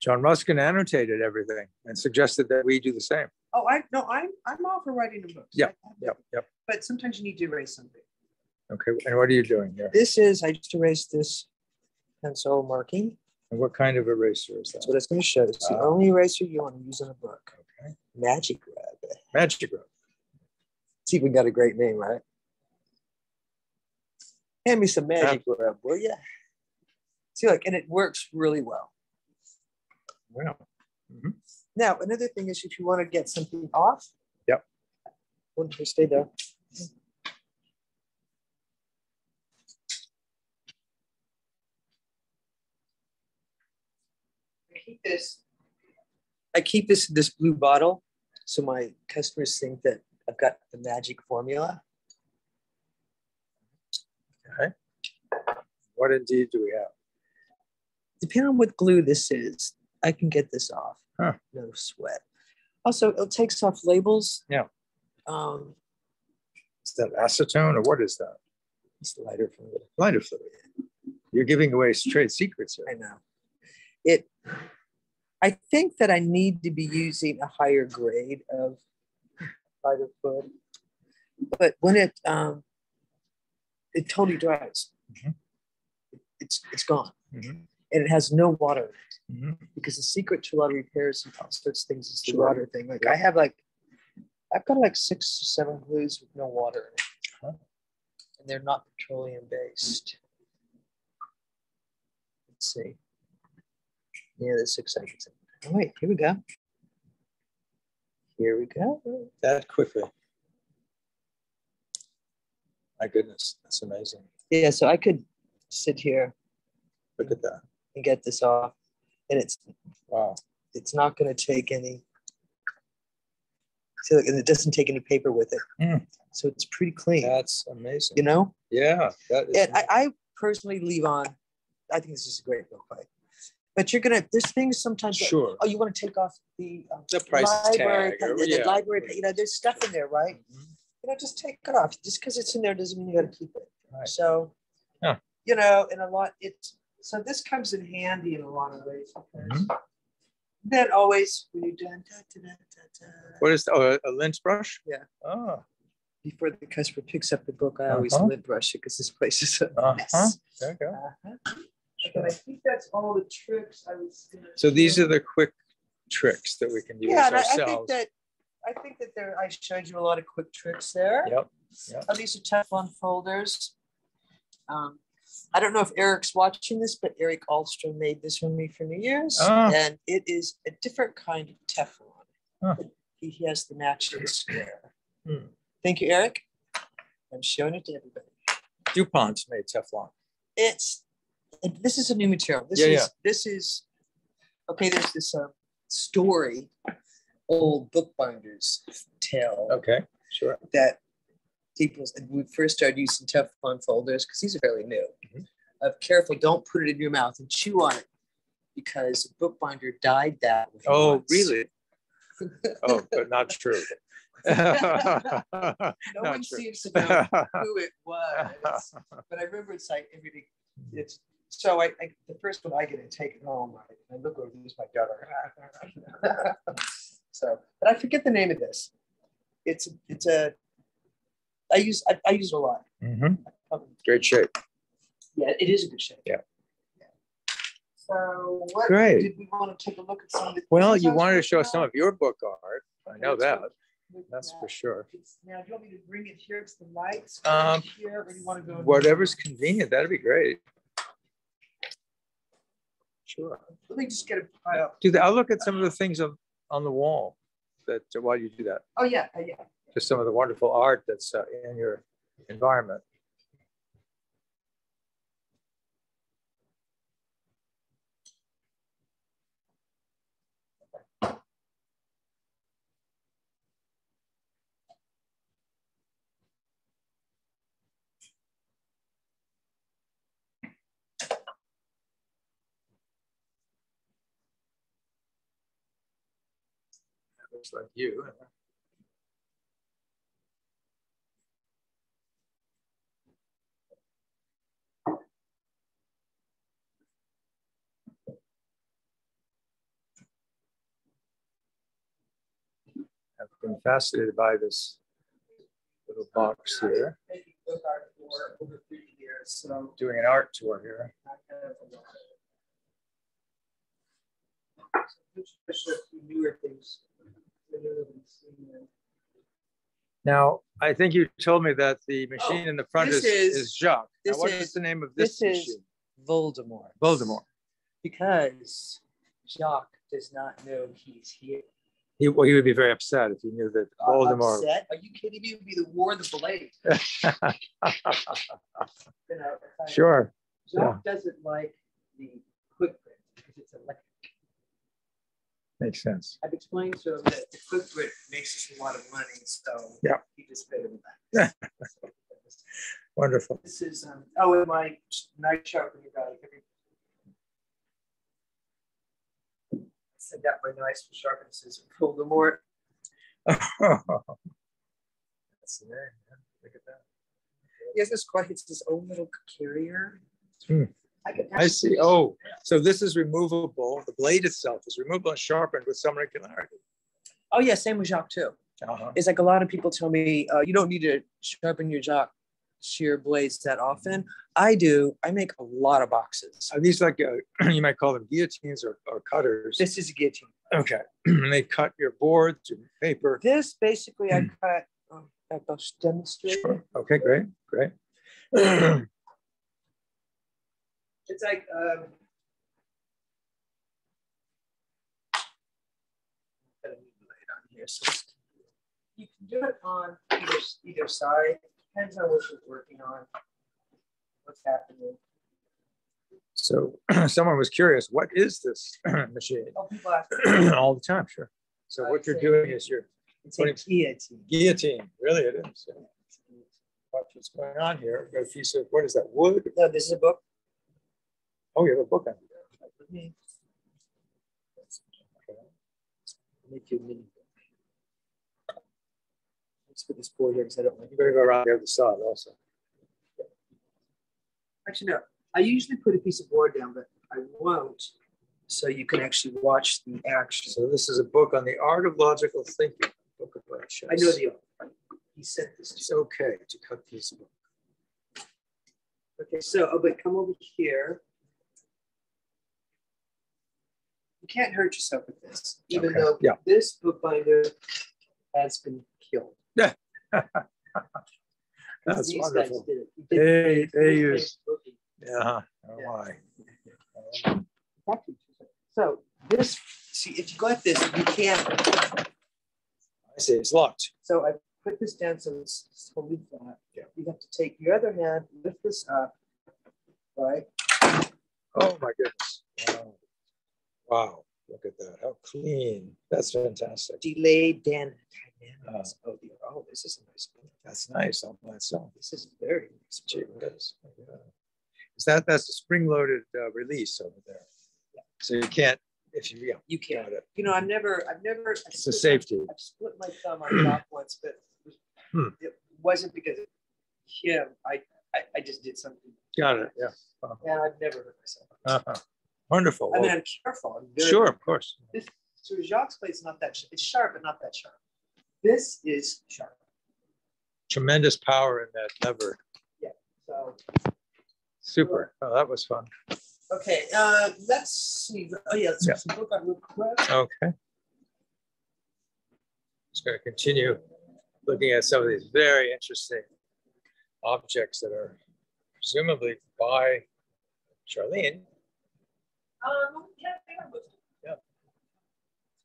John Ruskin annotated everything and suggested that we do the same. Oh, I'm all for writing the books. Yep. But sometimes you need to erase something. Okay, and what are you doing here? This is, I just erased this pencil marking. And what kind of eraser is that? That's what it's going to show. It's the only eraser you want to use in a book. Okay. Magic Rub. Magic Rub. See if we got a great name, right? Hand me some Magic Rub, will you? See, like, and it works really well. Wow. Mm-hmm. Now, another thing is if you want to get something off. Yep. Wouldn't you stay there? I keep this in this blue bottle, so my customers think that I've got the magic formula. Okay. What indeed do we have? Depending on what glue this is, I can get this off. Huh. No sweat. Also, it takes off labels. Yeah. Is that acetone or what is that? It's the lighter fluid. Lighter fluid. You're giving away trade secrets here. I know. I think that I need to be using a higher grade of lighter fluid, but when it totally dries, it's gone, and it has no water in it. Because the secret to a lot of repairs and all sorts of things is the water thing. Like I've got like 6 or 7 glues with no water in it, and they're not petroleum based. Let's see. Yeah, that's exciting. Oh, wait, here we go. Here we go. That quickly. My goodness, that's amazing. Yeah, so I could sit here. Look at that. And get this off. And it's wow. It's not going to take any. See, and it doesn't take any paper with it. So it's pretty clean. That's amazing. You know? Yeah. That is and I personally leave on. I think this is a great book, right? But there's things sometimes. Sure. That, you want to take off the price library, tag. the library, there's stuff in there, right? Just take it off. Just because it's in there doesn't mean you got to keep it. Right. So, in a lot, so this comes in handy in a lot of ways. Then always when you're done, what is a lint brush? Yeah. Oh. Before the customer picks up the book, I always lint brush it because this place is a mess. There you go. And I think that's all the tricks I was going to So these are the quick tricks that we can use ourselves. I think that I showed you a lot of quick tricks there. Yep. These are Teflon folders. I don't know if Eric's watching this, but Eric Ahlstrom made this for me for New Year's. And it is a different kind of Teflon. He has the matching square. Thank you, Eric. I'm showing it to everybody. DuPont made Teflon. This is a new material. This is okay. There's this story, old bookbinders tell. Okay, sure. That people, we first started using Teflon folders because these are fairly new. Of careful, don't put it in your mouth and chew on it because a bookbinder died that way. Oh, once. really? Oh, but not true. No one seems to know who it was, but I remember it's like everything. It's so the first one I get to take it home, right? And I look over, this my daughter. So, but I forget the name of this. I use it a lot. Great shape. Yeah, it is a good shape. Yeah. So what Great. did we want to take a look at some of the Well, things you I was wanted to show working some on? of your book art. I know Let's that. go with That's that. for sure. Now, do you want me to bring it here to the lights? Here, or do you want to go? Whatever's convenient, that'd be great. Sure. Let me just get it high up. I'll look at some of the things on the wall that while you do that. Oh yeah, yeah. Just some of the wonderful art that's in your environment. Looks like you. I've been fascinated by this little box here. Over 50 years, so Doing an art tour here. Newer things. Now, I think you told me that the machine in the front this is Jacques. Now, this what is- is the name of this machine? is Voldemort. Voldemort. Because Jacques does not know he's here. He would be very upset if he knew that Voldemort. Upset? Are you kidding me? It would be the War of the Blade. You know, Sure. Jacques doesn't like the quick print because it's electric. Makes sense. I've explained to him that the quick print makes us a lot of money, so Yeah. he just fed him that. Wonderful. This is and my knife sharpening guy. Send out my knives for sharpening scissors. Voldemort. That's the name. Yeah. Look at that. He has this quite. It's his own little carrier. Hmm. I see. Oh, so this is removable. The blade itself is removable and sharpened with some regularity. Oh yeah, same with Jacques too. It's like a lot of people tell me you don't need to sharpen your Jacques shear blades that often. I do. I make a lot of boxes. Are these like you might call them guillotines or cutters? This is a guillotine. Okay. And they cut your boards, your paper. This basically I cut. I'll just demonstrate. Sure. Okay, great, great. It's like you can do it on either side. Depends on what you're working on. What's happening? So someone was curious, what is this machine? Oh, people ask All the time, sure. So what you're doing is you're it's a guillotine. guillotine. Really, it is. Yeah. What's going on here? A piece of, what is that, wood? No, this is a book. Oh, you have a book on Let me make you a mini book. Let's put this board here because I don't like it. You better go around the other side also. Actually, no. I usually put a piece of board down, but I won't, so you can actually watch the action. So this is a book on the art of logical thinking. Book of Brush. I know the author. He sent this to It's okay to cut this book. Okay, so but come over here. You can't hurt yourself with this, even Okay. though Yeah. this bookbinder has been killed. Yeah. That's These wonderful. guys did it. They use, booking. yeah, oh Yeah. my. So this, see, if you got this, you can't. I see, it's locked. So I put this down so it's totally flat. Yeah. You have to take your other hand, lift this up, right? Oh my goodness. Wow. Wow. Look at that. How clean. That's fantastic. Delayed dynamics. Oh, this is a nice book. That's nice all by itself. This is very nice. Gee whiz. Yeah. That's a spring-loaded release over there. Yeah. So you can't, if you, yeah, You can't. got it. You know, I've never. It's a safety. I've split my thumb on top once, but it wasn't because of him. I just did something. Got it. Yeah. And I've never hurt myself. Uh-huh. Wonderful. I mean, Well, I'm careful. I'm very sure, of course. So Jacques' plate's not that. It's sharp, but not that sharp. This is sharp. Tremendous power in that lever. Yeah. So Super. Oh, that was fun. Okay, let's see. Oh yeah, let's get some book on real quick. Okay. Just going to continue looking at some of these very interesting objects that are presumably by Charlene. Yeah,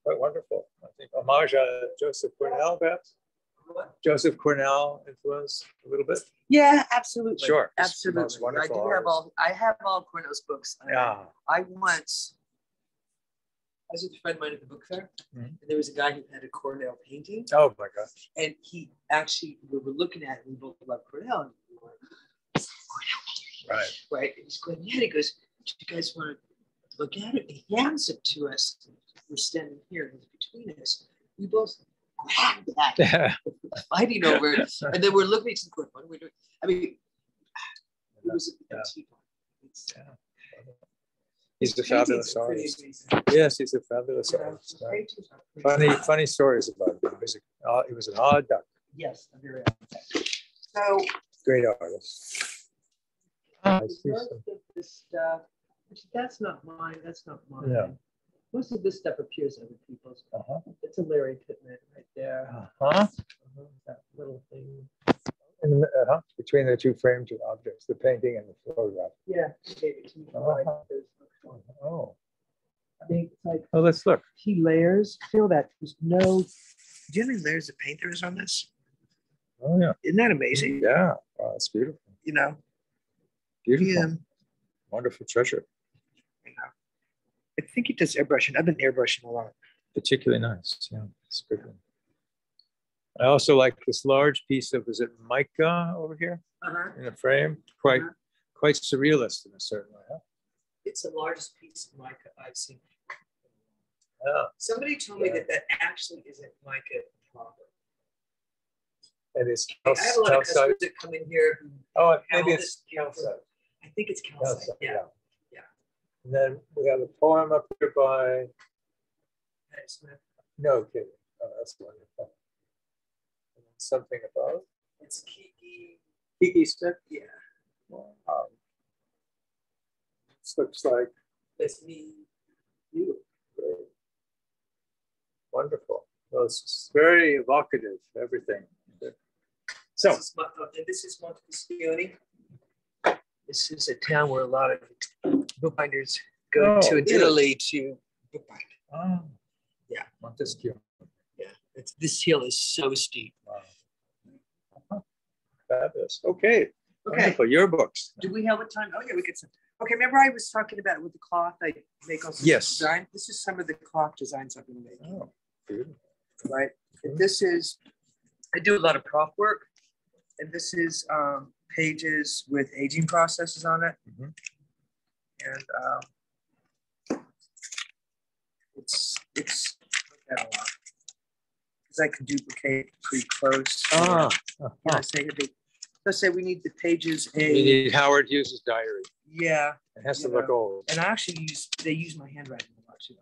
quite wonderful. I think homage to Joseph Cornell, perhaps. What? Joseph Cornell influence a little bit. Yeah, absolutely. Sure, absolutely. I do have all. I have all Cornell's books. Yeah. I was with a friend of mine at the book fair, and there was a guy who had a Cornell painting. Oh my gosh! And he actually, we were looking at it, and we both love Cornell. And we were like, Right. Right. And he's going, yeah. He goes, do you guys want to look at it? And he hands it to us. We're standing here, and it's between us. We both grabbed that, fighting over it, and then we're looking at each other, what are we doing? I mean, it was a teapot. He's a fabulous artist. Yes, he's a fabulous artist. Right? Funny stories about him. He was an odd duck. Yes, a very odd duck. So great artist. Most of this stuff, that's not mine. That's not mine. Yeah. Most of this stuff appears in other people's. It's a Larry Pittman right there. That little thing. Between the two framed objects, the painting and the photograph. Yeah. Oh. I mean, it's like. Oh, let's look. He layers. Feel that there's no. Do you know how many layers of paint there is on this? Oh yeah. Isn't that amazing? Yeah. Wow, that's beautiful. You know. Beautiful. Yeah. Wonderful treasure. You know. I think he does airbrushing. I've been airbrushing a lot. Particularly nice. Yeah, it's a good one. I also like this large piece of, is it Mica over here in a frame? Quite surrealist in a certain way. Huh? It's the largest piece of Mica I've seen. Yeah. Somebody told me that actually isn't Mica proper. It is. I have a lot of customers that come in here. Maybe it's calcite. I think it's calcite. Yeah. And then we have a poem up here by. No kidding. Oh, that's wonderful. And then something above. It's Kiki. Kiki Smith? Yeah. This looks like. That's me. You. Great. Wonderful. Well, it's very evocative, everything. So. This is Montesquieu. This is a town where a lot of bookbinders go to in Italy to bookbind. Oh. Yeah. Montesquieu. Yeah. This hill is so steep. Wow. Fabulous. Okay. Wonderful. Your books. Do we have a time? Oh, yeah, we could. Okay, remember I was talking about it with the cloth I make on design? This is some of the cloth designs I've been making. Oh, beautiful. Right. And this is, I do a lot of prop work. And this is pages with aging processes on it. And it's look at a lot. Because I can duplicate pretty close. Let's say we need the pages. You need Howard Hughes' diary. Yeah. It has to look old. And I actually they use my handwriting a lot too.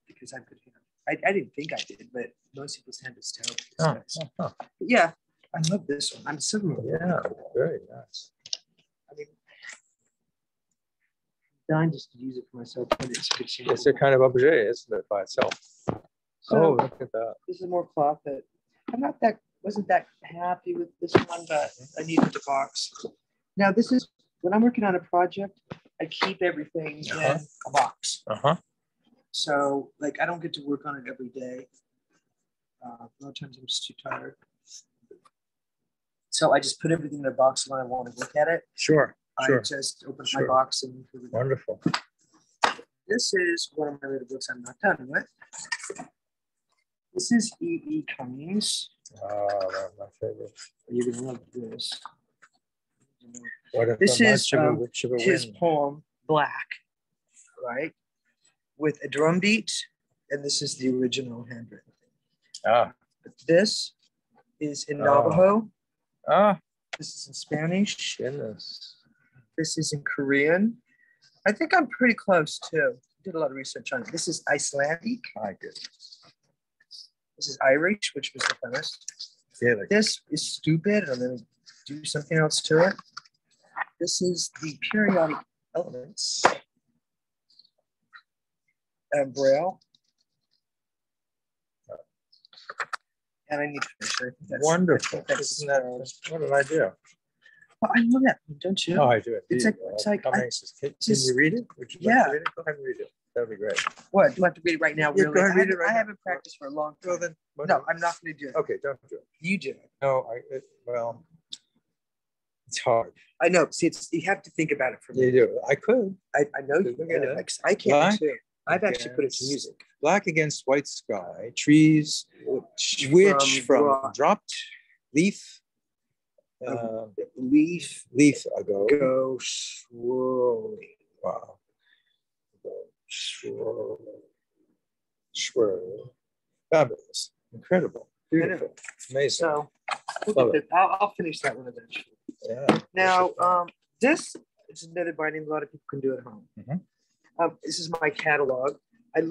Because I'm good hand. I didn't think I did, but most people's hand is terrible. But yeah, I love this one. I'm so very nice. I mean, I'm dying just to use it for myself. But it's a kind of objet, isn't it, by itself? So, look at that. This is more cloth that I'm wasn't that happy with this one, but I needed the box. Now this is when I'm working on a project, I keep everything in a box. So like I don't get to work on it every day. A lot of times I'm just too tired. So I just put everything in a box when I want to look at it. Sure. I just open my box and wonderful. This is one of my little books I'm not done with. This is E.E. Cummings. Oh, my favorite. You're gonna love this. This is his poem, Black, right? With a drum beat, and this is the original handwritten. This is in Navajo. This is in Spanish. Goodness. This is in Korean. I think I'm pretty close too. Did a lot of research on it. This is Icelandic. My goodness. This is Irish, which was the premise. This is stupid. I'm going to do something else to it. This is the periodic elements. Braille. And I need to finish it. Wonderful. Isn't that, what an idea. Well, I love that one, don't you? Oh, I do. It's like Can you read it? Would you like to read it? Go ahead and read it. That'd be great. What? Do I have to read it right now? Yeah, Really? go ahead, read it right I now. haven't practiced for a long time. Well, then, No, I'm not going to do it. Okay, don't do it. You do it. No, well, it's hard. I know. See, you have to think about it for me. You do. I could. I know you. I can't too. I've actually put it to music. Black against white sky, trees, which from dropped leaf, leaf ago. Go swirling. Wow. Swirl. Fabulous. Incredible. Beautiful. Amazing. So I'll finish that one eventually. Yeah. Now, this is another binding a lot of people can do at home. Mm-hmm. This is my catalog. I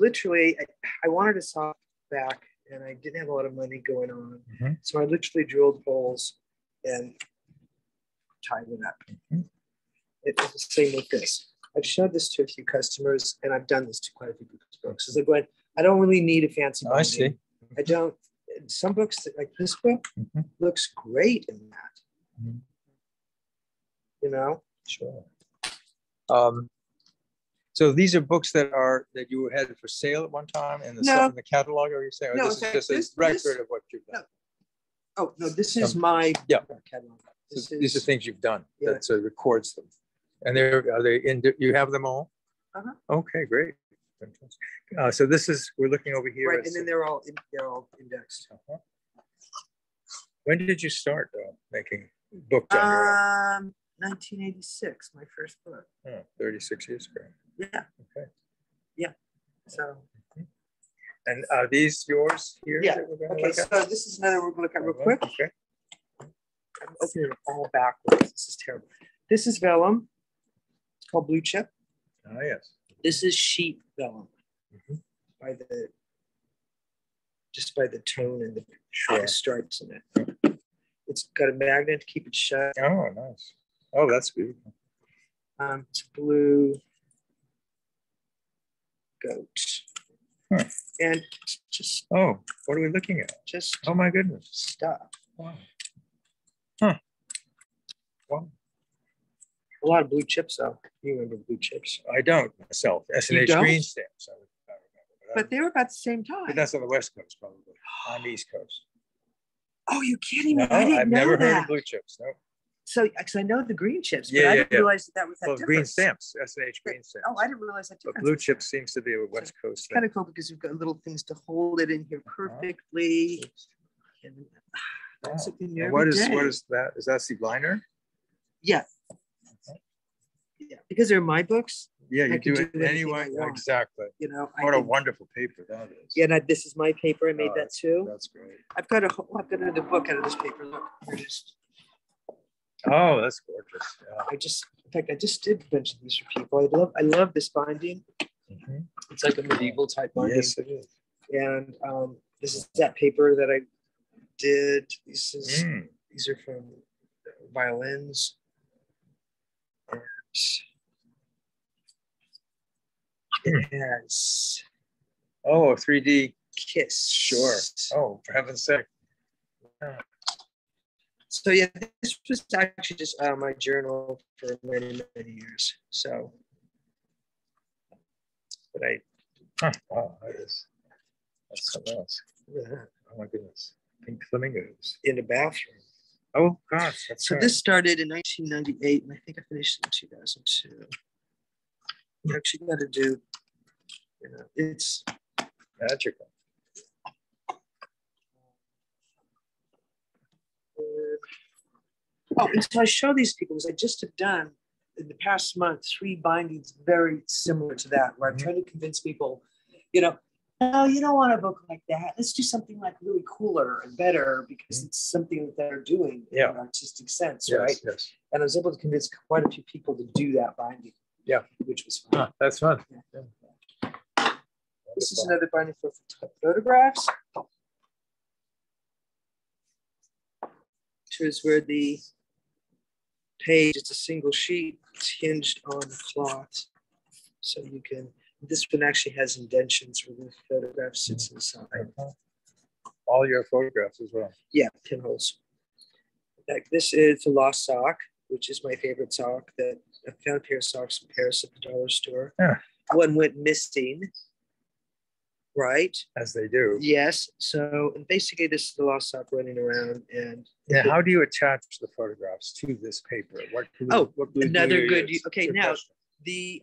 wanted a softback and I didn't have a lot of money going on. Mm-hmm. So I literally drilled holes and tied it up. Mm-hmm. It's the same with this. I've showed this to a few customers and I've done this to quite a few people's books. Because they're going, I don't really need a fancy binding. I see. I don't. Some books, like this book, looks great in that. Mm-hmm. You know? Sure. So these are books that you had for sale at one time in the catalog, or are you saying? No, this is just a record of what you've done? No. Oh, no, this is my catalog. These are things you've done. Yeah. That records them. And are they in, you have them all? Uh-huh. Okay, great. So we're looking over here. Right, and then they're all indexed. Uh-huh. When did you start making books on your own? 1986, my first book. Oh, 36 years ago. Yeah. Okay. Yeah. So. And are these yours here? Yeah. Okay, so this is another we're going to look at real quick. Okay. I'm opening it all backwards. This is terrible. This is vellum. It's called blue chip. Oh, yes. This is sheep vellum. Mm-hmm. by the tone and the stripes in it. It's got a magnet to keep it shut. Oh, nice. Oh, that's beautiful. It's blue goat. Huh. And just what are we looking at? Just oh my goodness. Stuff. Wow. Huh. Wow. A lot of blue chips though. You remember blue chips? I don't myself. S&H green stamps. I remember. But they were about the same time. But that's on the West Coast, probably. On the East Coast. Oh, you're kidding me. No, I've never heard of blue chips. No. So, because I know the green chips, but I didn't realize that was that different. Green stamps, S&H green stamps. Oh, I didn't realize that difference. But blue chips seems to be a West Coast thing. Kind of cool because you've got little things to hold it in here perfectly. And that's what is that? Is that the liner? Yeah. Yeah, because they're my books. Yeah, you do it anyway. Exactly. You know, what a wonderful paper that is. Yeah, this is my paper. I made that too. That's great. I've got another book out of this paper. Look, oh, that's gorgeous. Yeah. I just did a bunch of these for people. I love this binding. Mm-hmm. It's like a medieval type binding. Yes, it is. And this is that paper that I did. These are from Violins. It has a 3D kiss. Sure. Oh, for heaven's sake. Yeah. So yeah, this was actually just my journal for many years. So, but wow, that's something else. Yeah. Oh my goodness, pink flamingos in the bathroom. Oh gosh, that's so. Right. This started in 1998, and I think I finished in 2002. You actually got to do, it's magical. And so I show these people because I just have done in the past month 3 bindings very similar to that, where I'm trying to convince people, no, you don't want a book like that. Let's do something like really cooler and better because it's something that they're doing in an artistic sense, right? Yes. And I was able to convince quite a few people to do that binding. Yeah, which was fun. That's fun. Yeah. This is another binding for photographs, which is where the page, it's a single sheet, it's hinged on the cloth. So you can This one actually has indentions where the photograph sits inside. All your photographs as well. Yeah, pinholes. Like this is the lost sock, which is my favorite sock. That I found a pair of socks in Paris at the dollar store. Yeah. One went missing. Right. As they do. Yes. So basically, this is the lost sock running around. And now, how do you attach the photographs to this paper? What another good. Okay, good now question. the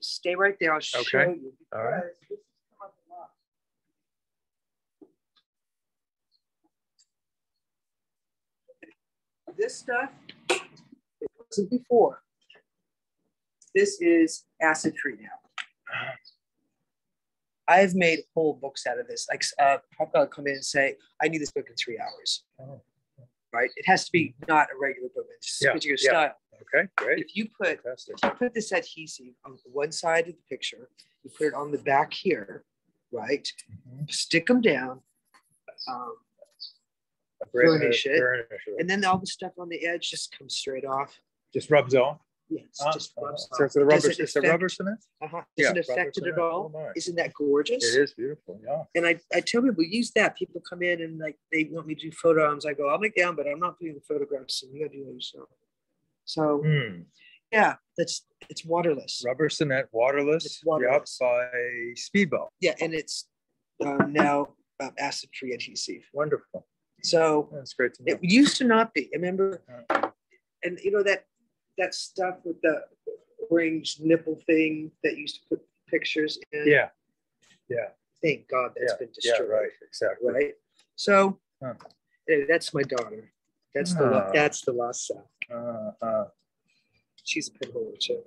stay right there. I'll show you. All right. This stuff, it wasn't before. This is acid-free now. I've made whole books out of this. Like, I'll come in and say, I need this book in 3 hours. Oh. Right? It has to be not a regular book, it's just a particular style. Okay, great. If you put this adhesive on one side of the picture, you put it on the back here, right? Stick them down, burnish it, and then all the stuff on the edge just comes straight off. Just rubs off? Yes, just rubs off. So it's a rubber cement? Does it affect it at all? Oh, nice. Isn't that gorgeous? It is beautiful, yeah. And I tell people, use that. People come in and like they want me to do photo albums. I go, I'll make them, but I'm not putting the photographs in. You gotta do it yourself. So yeah, it's waterless. Rubber cement, waterless. It's waterless. Yep, by Speedball. Yeah, and it's now acid-free adhesive. Wonderful. So that's great to know. It used to not be. I remember, and you know that stuff with the orange nipple thing that used to put pictures in. Yeah. Thank God that's been destroyed. Yeah, right. Exactly. Right. So anyway, that's my daughter. That's the lost sock. She's a pinhole too.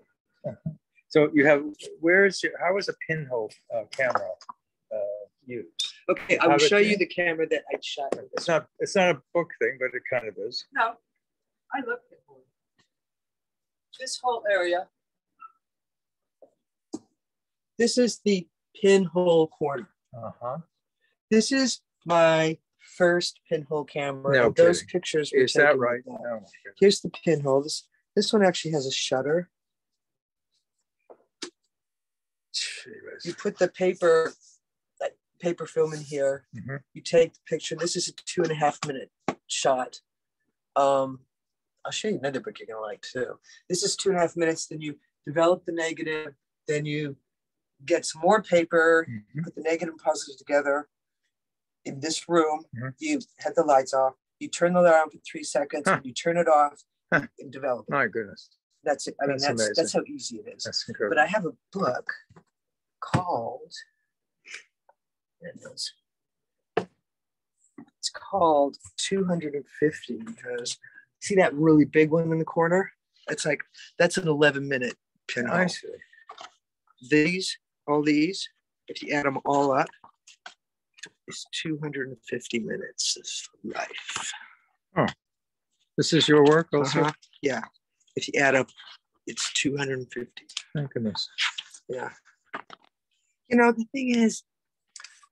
So you have how is a pinhole camera used? Okay, I will show you the camera that I shot. It's not a book thing, but it kind of is. No, I love pinhole. This whole area. This is the pinhole corner. This is my first pinhole camera. No Those kidding. pictures were Is that taken right? with that. Oh, my goodness. Here's the pinhole. This one actually has a shutter. You put the paper film in here. You take the picture. This is a 2.5 minute shot. I'll show you another book you're gonna like too. This is 2.5 minutes. Then you develop the negative. Then you get some more paper. Put the negative and positive together. In this room, you have the lights off. You turn the light on for 3 seconds. And you turn it off and develop it. My goodness. That's it. I mean, that's how easy it is. That's incredible. But I have a book called. It's called 250 because see that really big one in the corner? That's an 11-minute pinhole. I see. All these, if you add them all up, it's 250 minutes of life. Oh, this is your work also? Yeah. If you add up, it's 250. Thank goodness. Yeah. You know, the thing is,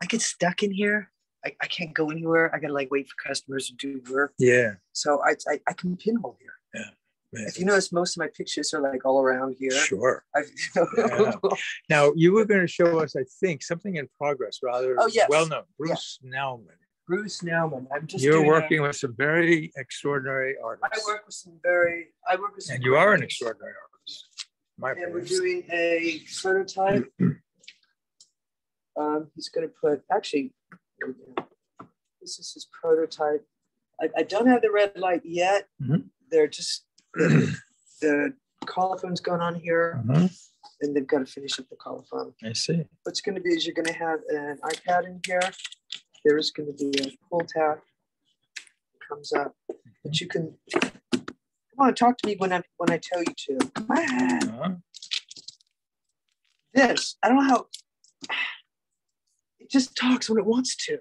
I get stuck in here. I can't go anywhere. I gotta wait for customers to do work. Yeah. So I can pinhole here. Yeah. Man. If you notice, most of my pictures are all around here. Sure. Yeah. Now you were going to show us, I think, something in progress, rather well known. Bruce Nauman. Bruce Nauman. You're working with some very extraordinary artists. I work with some. And you are an extraordinary artist. And we're doing a prototype. He's going to put, actually, this is his prototype. I don't have the red light yet. They're just, the colophone's going on here, and they've got to finish up the colophone. I see. What's going to be is you're going to have an iPad in here. There is going to be a pull tab. It comes up, but you can, come on, talk to me when I tell you to. Come on. This, I don't know how, it just talks when it wants to.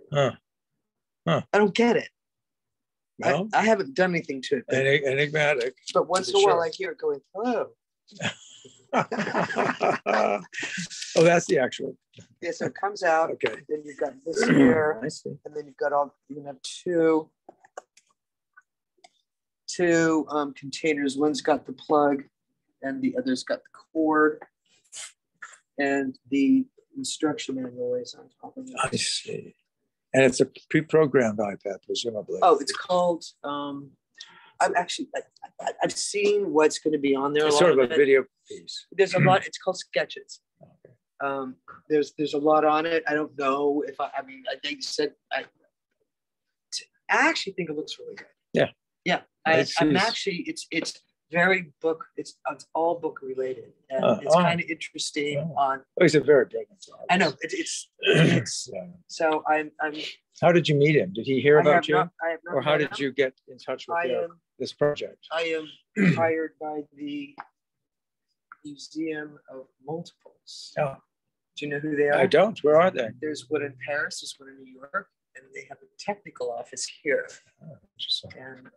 I don't get it. Well, I haven't done anything to it. Enigmatic. But once in a while I hear it going, hello. Oh, that's the actual. Yeah, so it comes out. Okay. Then you've got this here. I see. And then you've got you can have two containers. One's got the plug and the other's got the cord. and the instruction manual is on top of it. I see. And it's a pre-programmed iPad, presumably. Oh, it's called. I've seen what's going to be on there. It's sort of a video piece. There's a lot. It's called Sketches. Okay. There's a lot on it. I don't know if I mean, they said I actually think it looks really good. Yeah. Yeah. I'm actually it's very book. It's all book related, and it's kind of interesting. On. Oh, he's a very brilliant guy. I know it's yeah. So I'm. How did you meet him? Did he hear about you, or how did him. you get in touch with this project? I am hired by the Museum of Multiples. Oh. Do you know who they are? I don't. Where are they? There's one in Paris. There's one in New York, and they have a technical office here. Oh, interesting. And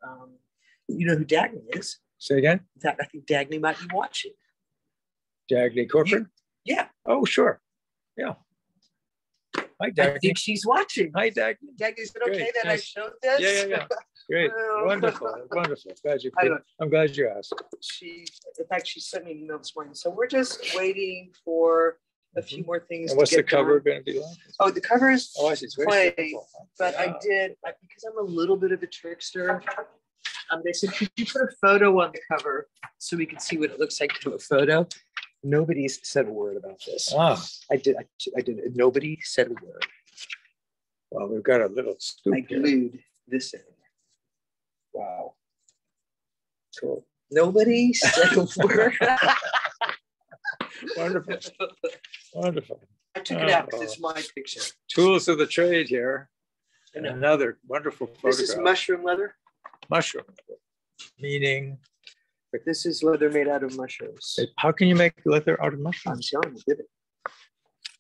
you know who Dagny is? Say again? In fact, I think Dagny might be watching. Dagny Corcoran? Yeah. Oh, sure. Yeah. Hi, Dagny. I think she's watching. Hi, Dagny. Dagny, is it okay Great. that Nice. I showed this? Yeah. Great. Wonderful. Wonderful. I'm glad you asked. In fact, she sent me an email this morning. So we're just waiting for a few more things. And what's the cover going to be like? Oh, the cover is I see. It's very plain, simple. but because I'm a little bit of a trickster, they said, could you put a photo on the cover so we can see what it looks like to a photo? Nobody's said a word about this. I did. Nobody said a word. Well, we've got a little scoop I glued this in. Wow. Cool. Nobody said a word. Wonderful. Wonderful. I took it out because it's my picture. Tools of the trade here. And another wonderful photograph. This is mushroom leather. Mushroom. Meaning? This is leather made out of mushrooms. How can you make leather out of mushrooms? I'm showing you, did it?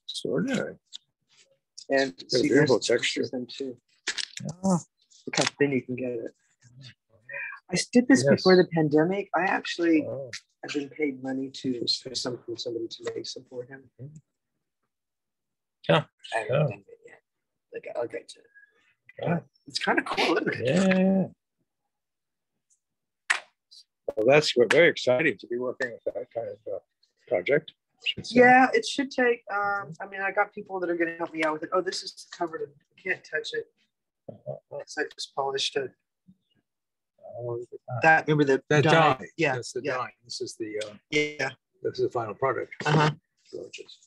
Extraordinary. And see, beautiful texture. Them too. Oh. Look how thin you can get it. I did this before the pandemic. I actually have been paid money to somebody to make some for him. Yeah. I haven't done it yet. Like I'll get to it. Yeah. It's kind of cool, isn't it? Yeah. Well, that's very exciting to be working with that kind of project. Yeah, it should take. I mean, I got people that are going to help me out with it. Oh, this is covered. I can't touch it. I just polished it. That remember the dye? Yeah, that's the dye. This is the yeah. This is the final product. Gorgeous.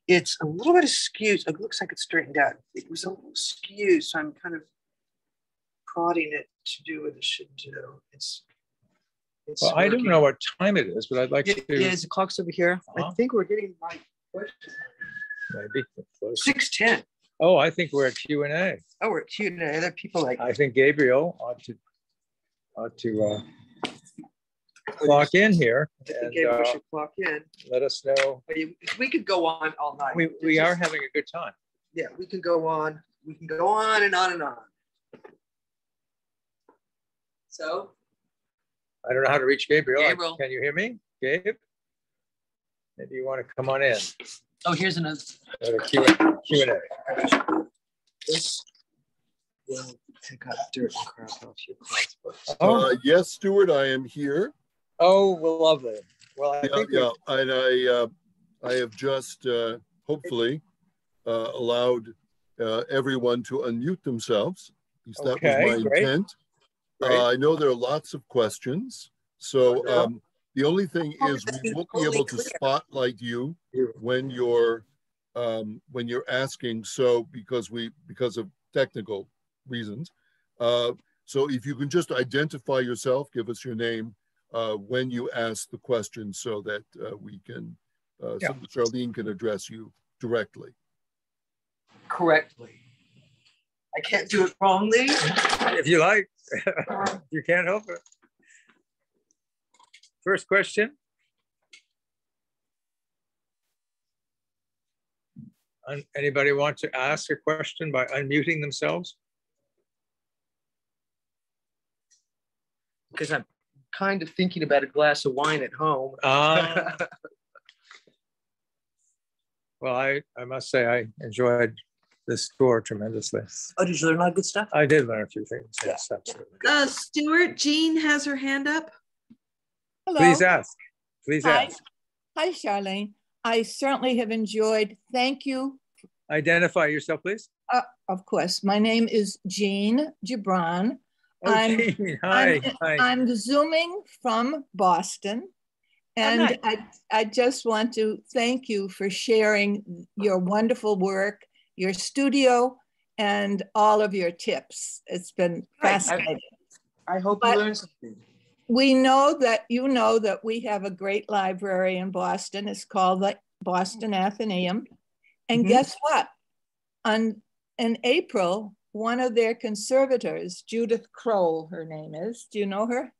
It's a little bit askew. It looks like it's straightened out. It was a little skewed, so I'm kind of prodding it to do what it should do. It's well, I don't know what time it is, but I'd like to. Yeah, the clock's over here. I think we're getting my question. Maybe 6:10. Oh, I think we're at Q&A. Oh, we're at Q&A. There are people like. I think Gabriel ought to clock in here. I think Gabriel should clock in. Let us know. We could go on all night. We are having a good time. Yeah, we can go on. We can go on and on and on. So. I don't know how to reach Gabriel. Gabriel. Can you hear me, Gabe? Maybe you want to come on in. Oh, here's another Q&A. This will pick up dirt and crap off your clothes. Yes, Stuart, I am here. Oh, well, lovely. Well, I think and I have just hopefully allowed everyone to unmute themselves. At least that was my intent. I know there are lots of questions. So the only thing is we won't be able to spotlight you when you're asking. So because of technical reasons. So if you can just identify yourself, give us your name when you ask the question so that we can, so that Charlene can address you directly. Correctly. I can't do it wrongly. If you like, you can't help it. First question. Anybody want to ask a question by unmuting themselves? Because I'm kind of thinking about a glass of wine at home. Well, I must say I enjoyed this tour tremendously. Oh, did you learn a lot of good stuff? I did learn a few things. Yes, absolutely. Stuart, Jean has her hand up. Hello. Please ask. Please Hi. ask. Hi, Charlene. I certainly have enjoyed. Thank you. Identify yourself, please. Of course. My name is Jean Gibran. Oh, Jean. Hi. I'm Zooming from Boston. And nice. I just want to thank you for sharing your wonderful work, your studio, and all of your tips. It's been fascinating. I hope you learned something. We know that you know that we have a great library in Boston. It's called the Boston Athenaeum. And guess what? In April, one of their conservators, Judith Kroll, her name is. Do you know her?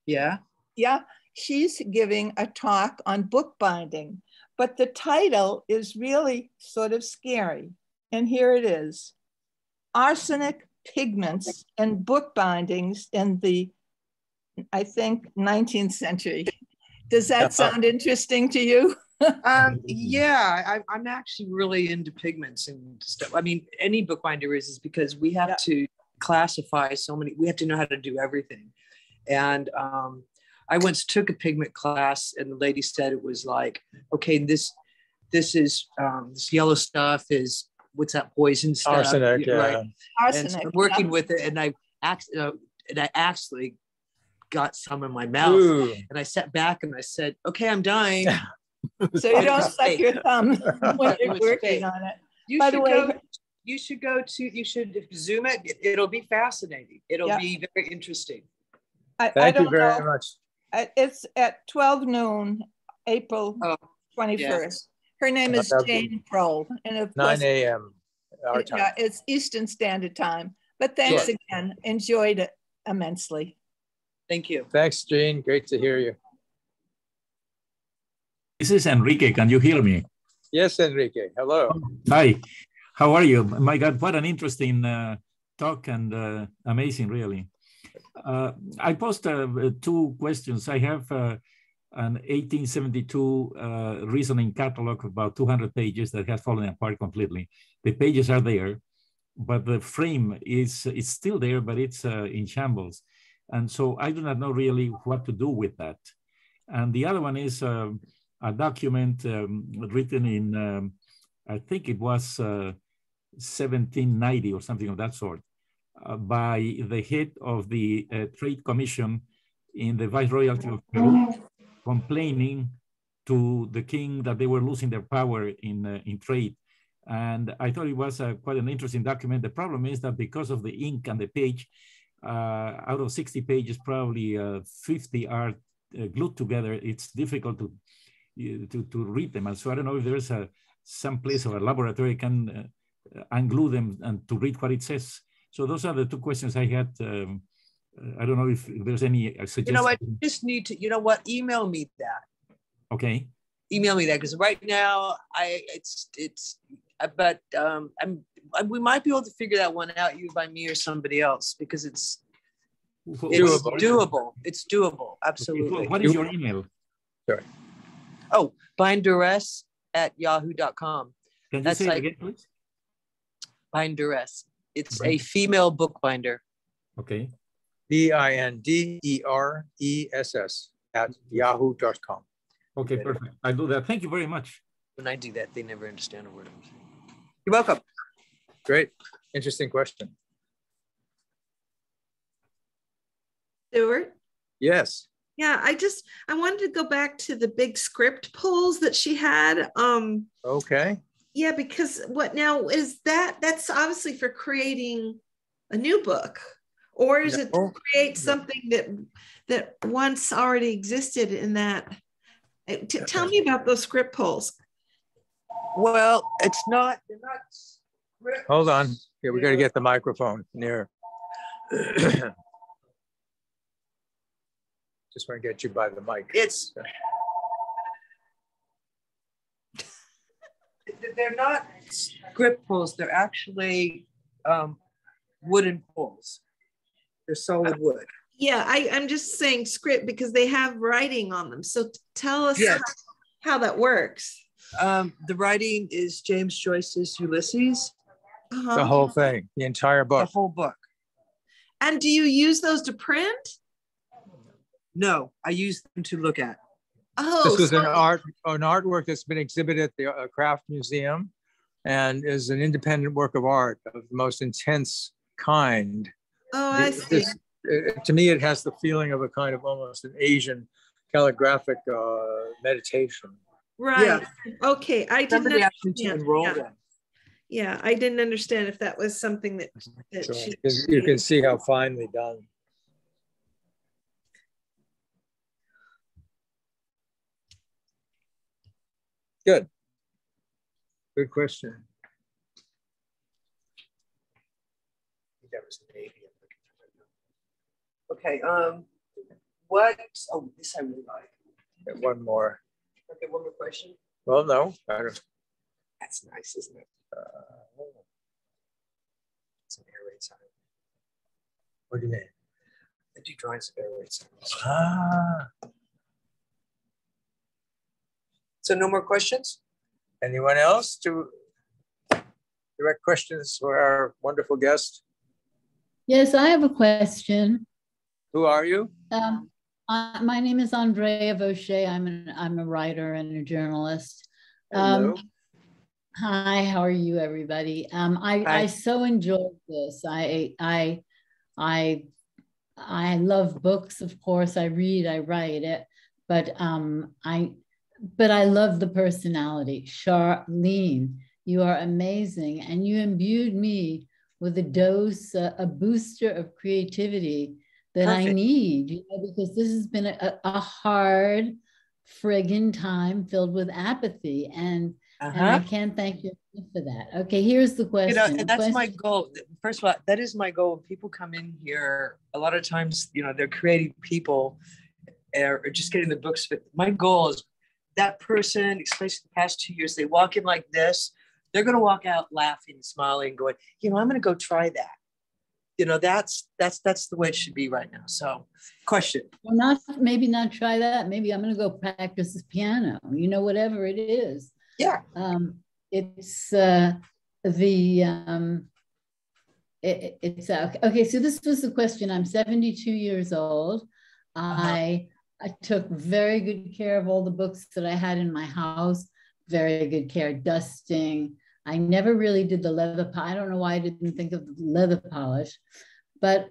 Yeah. Yeah. She's giving a talk on bookbinding, but the title is really sort of scary. And here it is: Arsenic Pigments and Bookbindings in the, I think, 19th century. Does that sound interesting to you? Yeah, I'm actually really into pigments and stuff. I mean, any bookbinder is because we have to classify so many, we have to know how to do everything. And I once took a pigment class and the lady said it was like, okay, this is this yellow stuff is, what's that poison stuff? Arsenic, right? Arsenic. And so I'm working with it, and I actually got some in my mouth. Ooh. And I sat back and I said, okay, I'm dying. So you don't suck your thumb when you're working on it. By the way, you should Zoom it. It'll be fascinating. It'll be very interesting. Thank you very much. It's at 12 noon, April 21st. Yeah. Her name is Jane Kroll. And of 9 a.m. our time. Yeah, it's Eastern Standard Time. But thanks again. Enjoyed it immensely. Thank you. Thanks, Jean. Great to hear you. This is Enrique. Can you hear me? Yes, Enrique. Hello. Hi. How are you? My God, what an interesting talk and amazing, really. I posed two questions. I have an 1872 reasoning catalog of about 200 pages that has fallen apart completely. The pages are there, but the frame is still there, but it's in shambles. And so I do not know really what to do with that. And the other one is a document written in, I think it was 1790 or something of that sort, by the head of the Trade Commission in the Viceroyalty of Peru, complaining to the king that they were losing their power in trade. And I thought it was quite an interesting document. The problem is that because of the ink and the page, out of 60 pages, probably 50 are glued together. It's difficult to read them. And so I don't know if there's some place or a laboratory can unglue them and to read what it says. So those are the two questions I had. I don't know if there's any suggestion. You know what? You just need to, you know what? Email me that. Okay. Email me that, because right now we might be able to figure that one out, either by me or somebody else, because it's doable. It's doable. Absolutely. Okay. What is your email? Sorry. Oh, binderess@yahoo.com. Can you say it again, please? Binderess. It's a female bookbinder. Okay. BINDERESS@yahoo.com. Okay, perfect. I'll do that. Thank you very much. When I do that, they never understand a word I'm saying. You're welcome. Great. Interesting question. Stuart? Yes. Yeah, I wanted to go back to the big script pulls that she had. Okay. Yeah, because what now is that's obviously for creating a new book, or is it to create something that once already existed in that? Tell me about those script pulls. Well, it's not. They're not scripts. Hold on. Here, we got to get the microphone near. Just want to get you by the mic. They're not script pulls. They're actually wooden pulls. They're solid wood. Yeah, I'm just saying script because they have writing on them. So tell us how that works. The writing is James Joyce's Ulysses. The whole thing, the entire book. The whole book. And do you use those to print? No, I use them to look at. Oh, This was so- an artwork that's been exhibited at the Craft Museum and is an independent work of art of the most intense kind. oh, I see. To me, it has the feeling of a kind of almost an Asian calligraphic meditation. Right. Okay. I didn't Somebody asked me to understand. enroll Yeah. them. Yeah, I didn't understand if that was something that So she. you can see how finely done. Good. Good question. That was the Navy. Okay. What? Oh, this I really like. One more. Okay, one more question. Well, no, I don't. That's nice, isn't it? It's an air raid sign. What do you mean? I do drawings of air raid signs. Ah, So no more questions? anyone else to direct questions for our wonderful guest? Yes, I have a question. Who are you? My name is Andrea Vaucher. I'm a writer and a journalist. Hello. Hi, how are you, everybody? I so enjoyed this. I love books, of course. I read, I write it, but I love the personality. Charlene, you are amazing, and you imbued me with a dose, a booster of creativity that Perfect. I need, you know, because this has been a hard friggin' time filled with apathy, and I can't thank you for that. Okay, here's the question. You know, and that's my goal. First of all, that is my goal. When people come in here, a lot of times, you know, they're creative people or just getting the books. But my goal is that person, especially the past 2 years, they walk in like this, they're going to walk out laughing, smiling, going, you know, I'm going to go try that. You know, that's the way it should be right now. So, question. Well, maybe not try that. Maybe I'm going to go practice the piano. You know, whatever it is. Yeah. It's okay. So this was the question. I'm 72 years old. I took very good care of all the books that I had in my house. Very good care, dusting. I never really did the leather polish. I don't know why I didn't think of the leather polish, but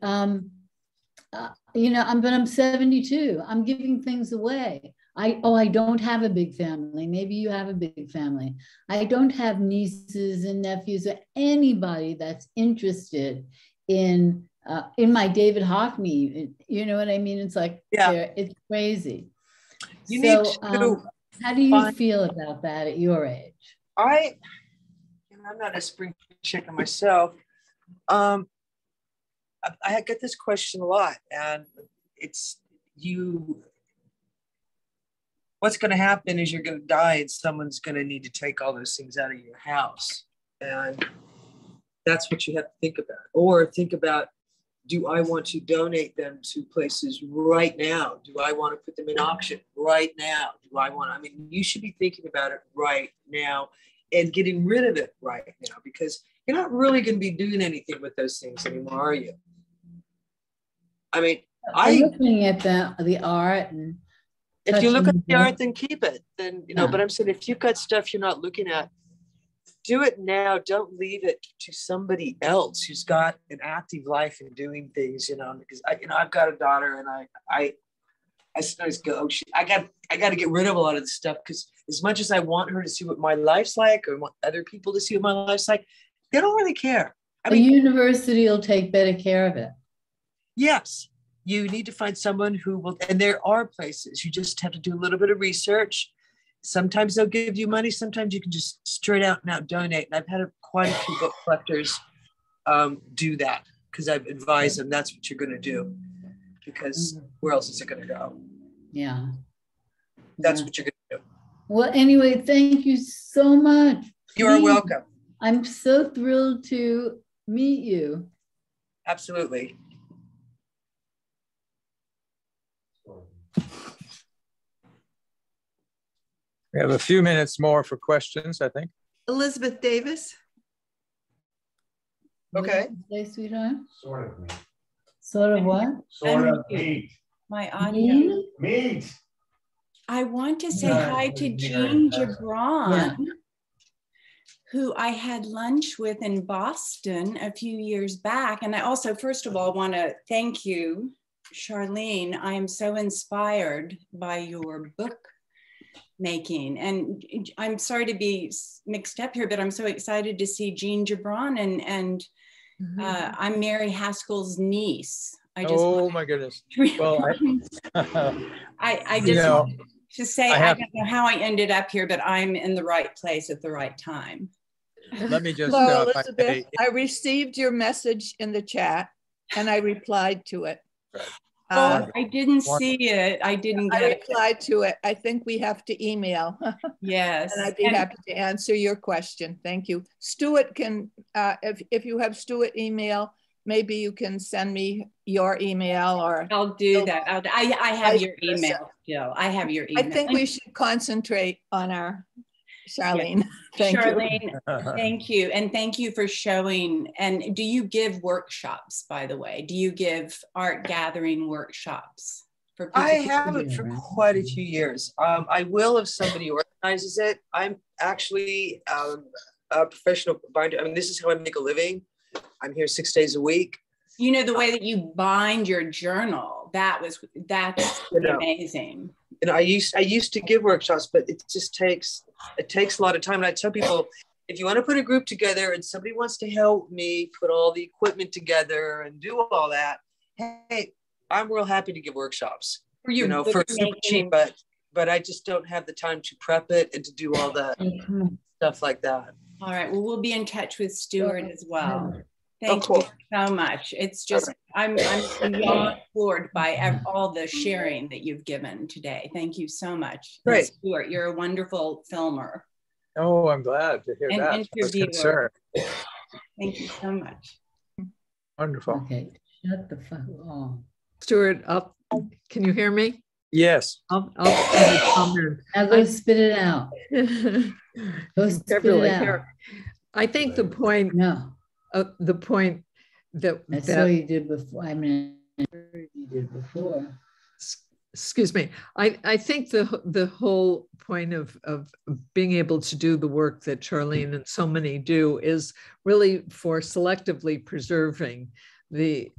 you know, I'm 72. I'm giving things away. I don't have a big family. Maybe you have a big family. I don't have nieces and nephews or anybody that's interested in my David Hockney. You know what I mean? It's like, yeah, it's crazy. You need to how do you feel about that at your age? I'm not a spring chicken myself. I get this question a lot, and it's what's going to happen is you're going to die and someone's going to need to take all those things out of your house. And that's what you have to think about. Or think about, do I want to donate them to places right now? Do I want to put them in auction right now? I mean, you should be thinking about it right now and getting rid of it right now, because you're not really going to be doing anything with those things anymore, are you? I mean, I'm looking at the art, and if you look at the art, then keep it. Then, you know, but I'm saying if you've got stuff you're not looking at, do it now. Don't leave it to somebody else who's got an active life and doing things, you know, because I've got a daughter, and I sometimes go, oh, shit, I got to get rid of a lot of this stuff, because as much as I want her to see what my life's like, or want other people to see what my life's like, they don't really care. I mean, university will take better care of it. Yes, you need to find someone who will, and there are places. You just have to do a little bit of research. Sometimes they'll give you money. Sometimes you can just straight out and out donate. And I've had quite a few book collectors do that, because I've advised them that's what you're going to do, because where else is it going to go? Yeah. That's what you're going to do. Well, anyway, thank you so much. You are welcome. I'm so thrilled to meet you. Absolutely. We have a few minutes more for questions, I think. Elizabeth Davis. Okay. Hey, sweetheart. Sort of meat. Sort of what? Sort of meat. My audio. Meat. I want to say hi to Jean Gibran, who I had lunch with in Boston a few years back. And I also, first of all, want to thank you, Charlene. I am so inspired by your book making. And I'm sorry to be mixed up here, but I'm so excited to see Jean Gibran, and I'm Mary Haskell's niece. Oh my goodness. Well, I just want to say, I don't know how I ended up here, but I'm in the right place at the right time. Let me just, Elizabeth, I received your message in the chat and I replied to it. I didn't see it. I didn't get it. I replied to it. I think we have to email. Yes. And I'd be happy to answer your question. Thank you. Stuart can, if you have Stuart email, maybe you can send me your email, or I'll do that. I have your email still. I have your email. I think we should concentrate on our Charlene. Yeah. Charlene, you. Thank you. And thank you for showing. And do you give workshops, by the way? Do you give art gathering workshops? For people? I haven't for quite a few years. I will if somebody organizes it. I'm actually a professional binder. I mean, this is how I make a living. I'm here 6 days a week. You know, the way that you bind your journal, that's amazing. And I used to give workshops, but it takes a lot of time. And I tell people, if you want to put a group together and somebody wants to help me put all the equipment together and do all that, hey, I'm real happy to give workshops. For super cheap, but I just don't have the time to prep it and to do all that stuff like that. All right. Well, we'll be in touch with Stuart as well. Thank you so much. It's just, I'm beyond floored by all the sharing that you've given today. Thank you so much. Great. Stuart, you're a wonderful filmer. Oh, I'm glad to hear that. Interviewer. Thank you so much. Wonderful. Okay, shut the fuck off. Stuart, can you hear me? Yes. I'll comment. Now go spit it out. Go spit it out. I think the point. No. The point that that's what you did before. I mean, you did before. Excuse me. I think the whole point of being able to do the work that Charlene and so many do is really for selectively preserving the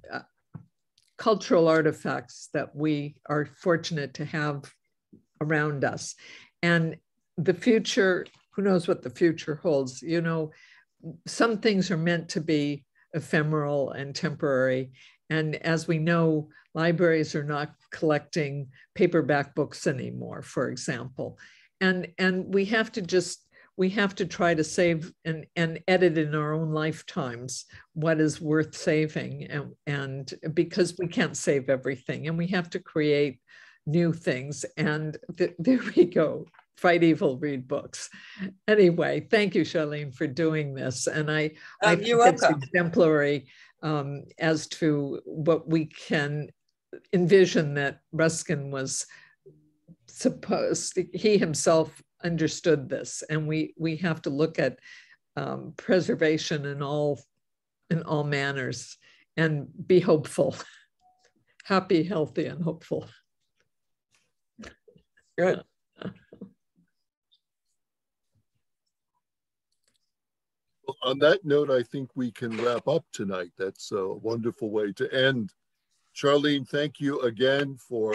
cultural artifacts that we are fortunate to have around us. And the future, who knows what the future holds? You know, some things are meant to be ephemeral and temporary. And as we know, libraries are not collecting paperback books anymore, for example. And we have to try to save and edit in our own lifetimes what is worth saving. And because we can't save everything, and we have to create new things. And there we go. Fight evil, read books. Anyway, thank you, Charlene, for doing this. And I think it's exemplary as to what we can envision that Ruskin was supposed, he himself understood this. And we have to look at preservation in all manners and be hopeful, happy, healthy, and hopeful. Good. On that note, I think we can wrap up tonight. That's a wonderful way to end. Charlene, thank you again for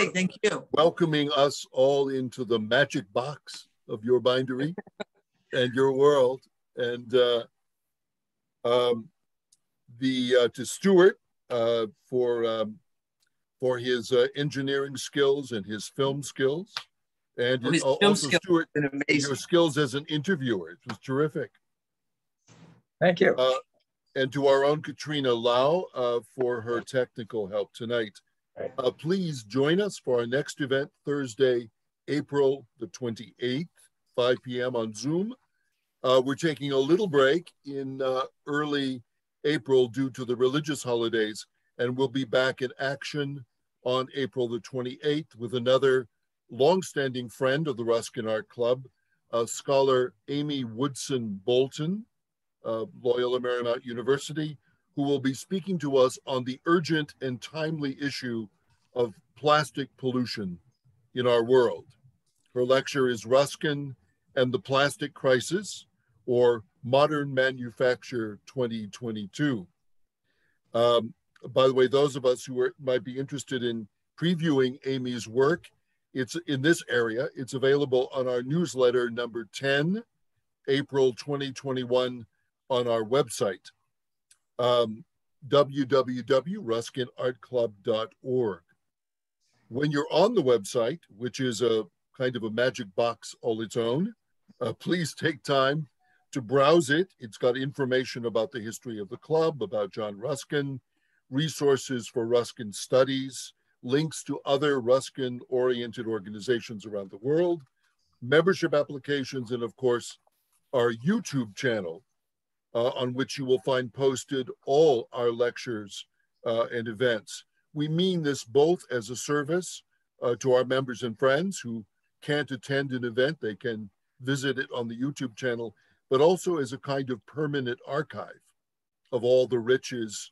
welcoming us all into the magic box of your bindery and your world. And to Stuart for his engineering skills and his film skills, and also Stuart, your skills as an interviewer. It was terrific. Thank you. And to our own Katrina Lau for her technical help tonight. Please join us for our next event, Thursday, April the 28th, 5 p.m. on Zoom. We're taking a little break in early April due to the religious holidays, and we'll be back in action on April the 28th with another longstanding friend of the Ruskin Art Club, scholar Amy Woodson Bolton, Loyola Marymount University, who will be speaking to us on the urgent and timely issue of plastic pollution in our world. Her lecture is Ruskin and the Plastic Crisis, or Modern Manufacture 2022. By the way, those of us who might be interested in previewing Amy's work, it's in this area. It's available on our newsletter number 10, April 2021, on our website, www.ruskinartclub.org. When you're on the website, which is a kind of a magic box all its own, please take time to browse it. It's got information about the history of the club, about John Ruskin, resources for Ruskin studies, links to other Ruskin-oriented organizations around the world, membership applications, and of course, our YouTube channel, on which you will find posted all our lectures and events. We mean this both as a service to our members and friends who can't attend an event, they can visit it on the YouTube channel, but also as a kind of permanent archive of all the riches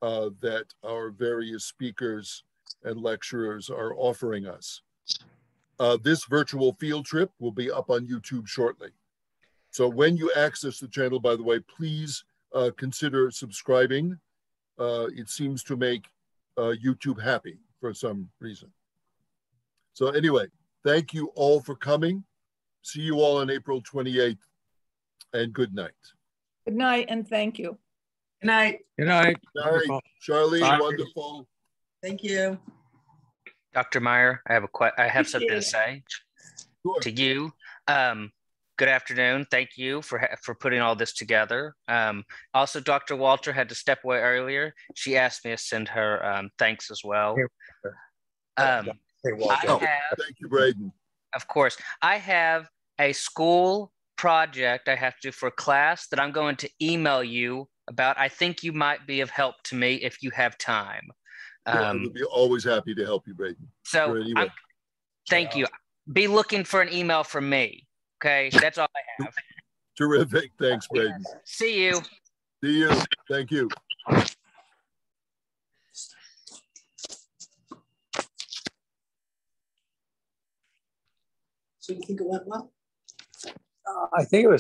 that our various speakers and lecturers are offering us. This virtual field trip will be up on YouTube shortly. So when you access the channel, by the way, please consider subscribing. It seems to make YouTube happy for some reason. So anyway, thank you all for coming. See you all on April 28th, and good night. Good night, and thank you. Good night. Good night. Wonderful. Charlene, Bye. wonderful. Thank you. Dr. Meyer, I have something to say to you. Good afternoon. Thank you for putting all this together. Also, Dr. Walter had to step away earlier. She asked me to send her thanks as well. Thank you, Braden. Of course. I have a school project I have to do for a class that I'm going to email you about. I think you might be of help to me if you have time. I would be always happy to help you, Braden. So thank you. Be looking for an email from me. Okay, that's all I have. Terrific. Thanks, Braden. See you. See you. Thank you. So you think it went well? I think it was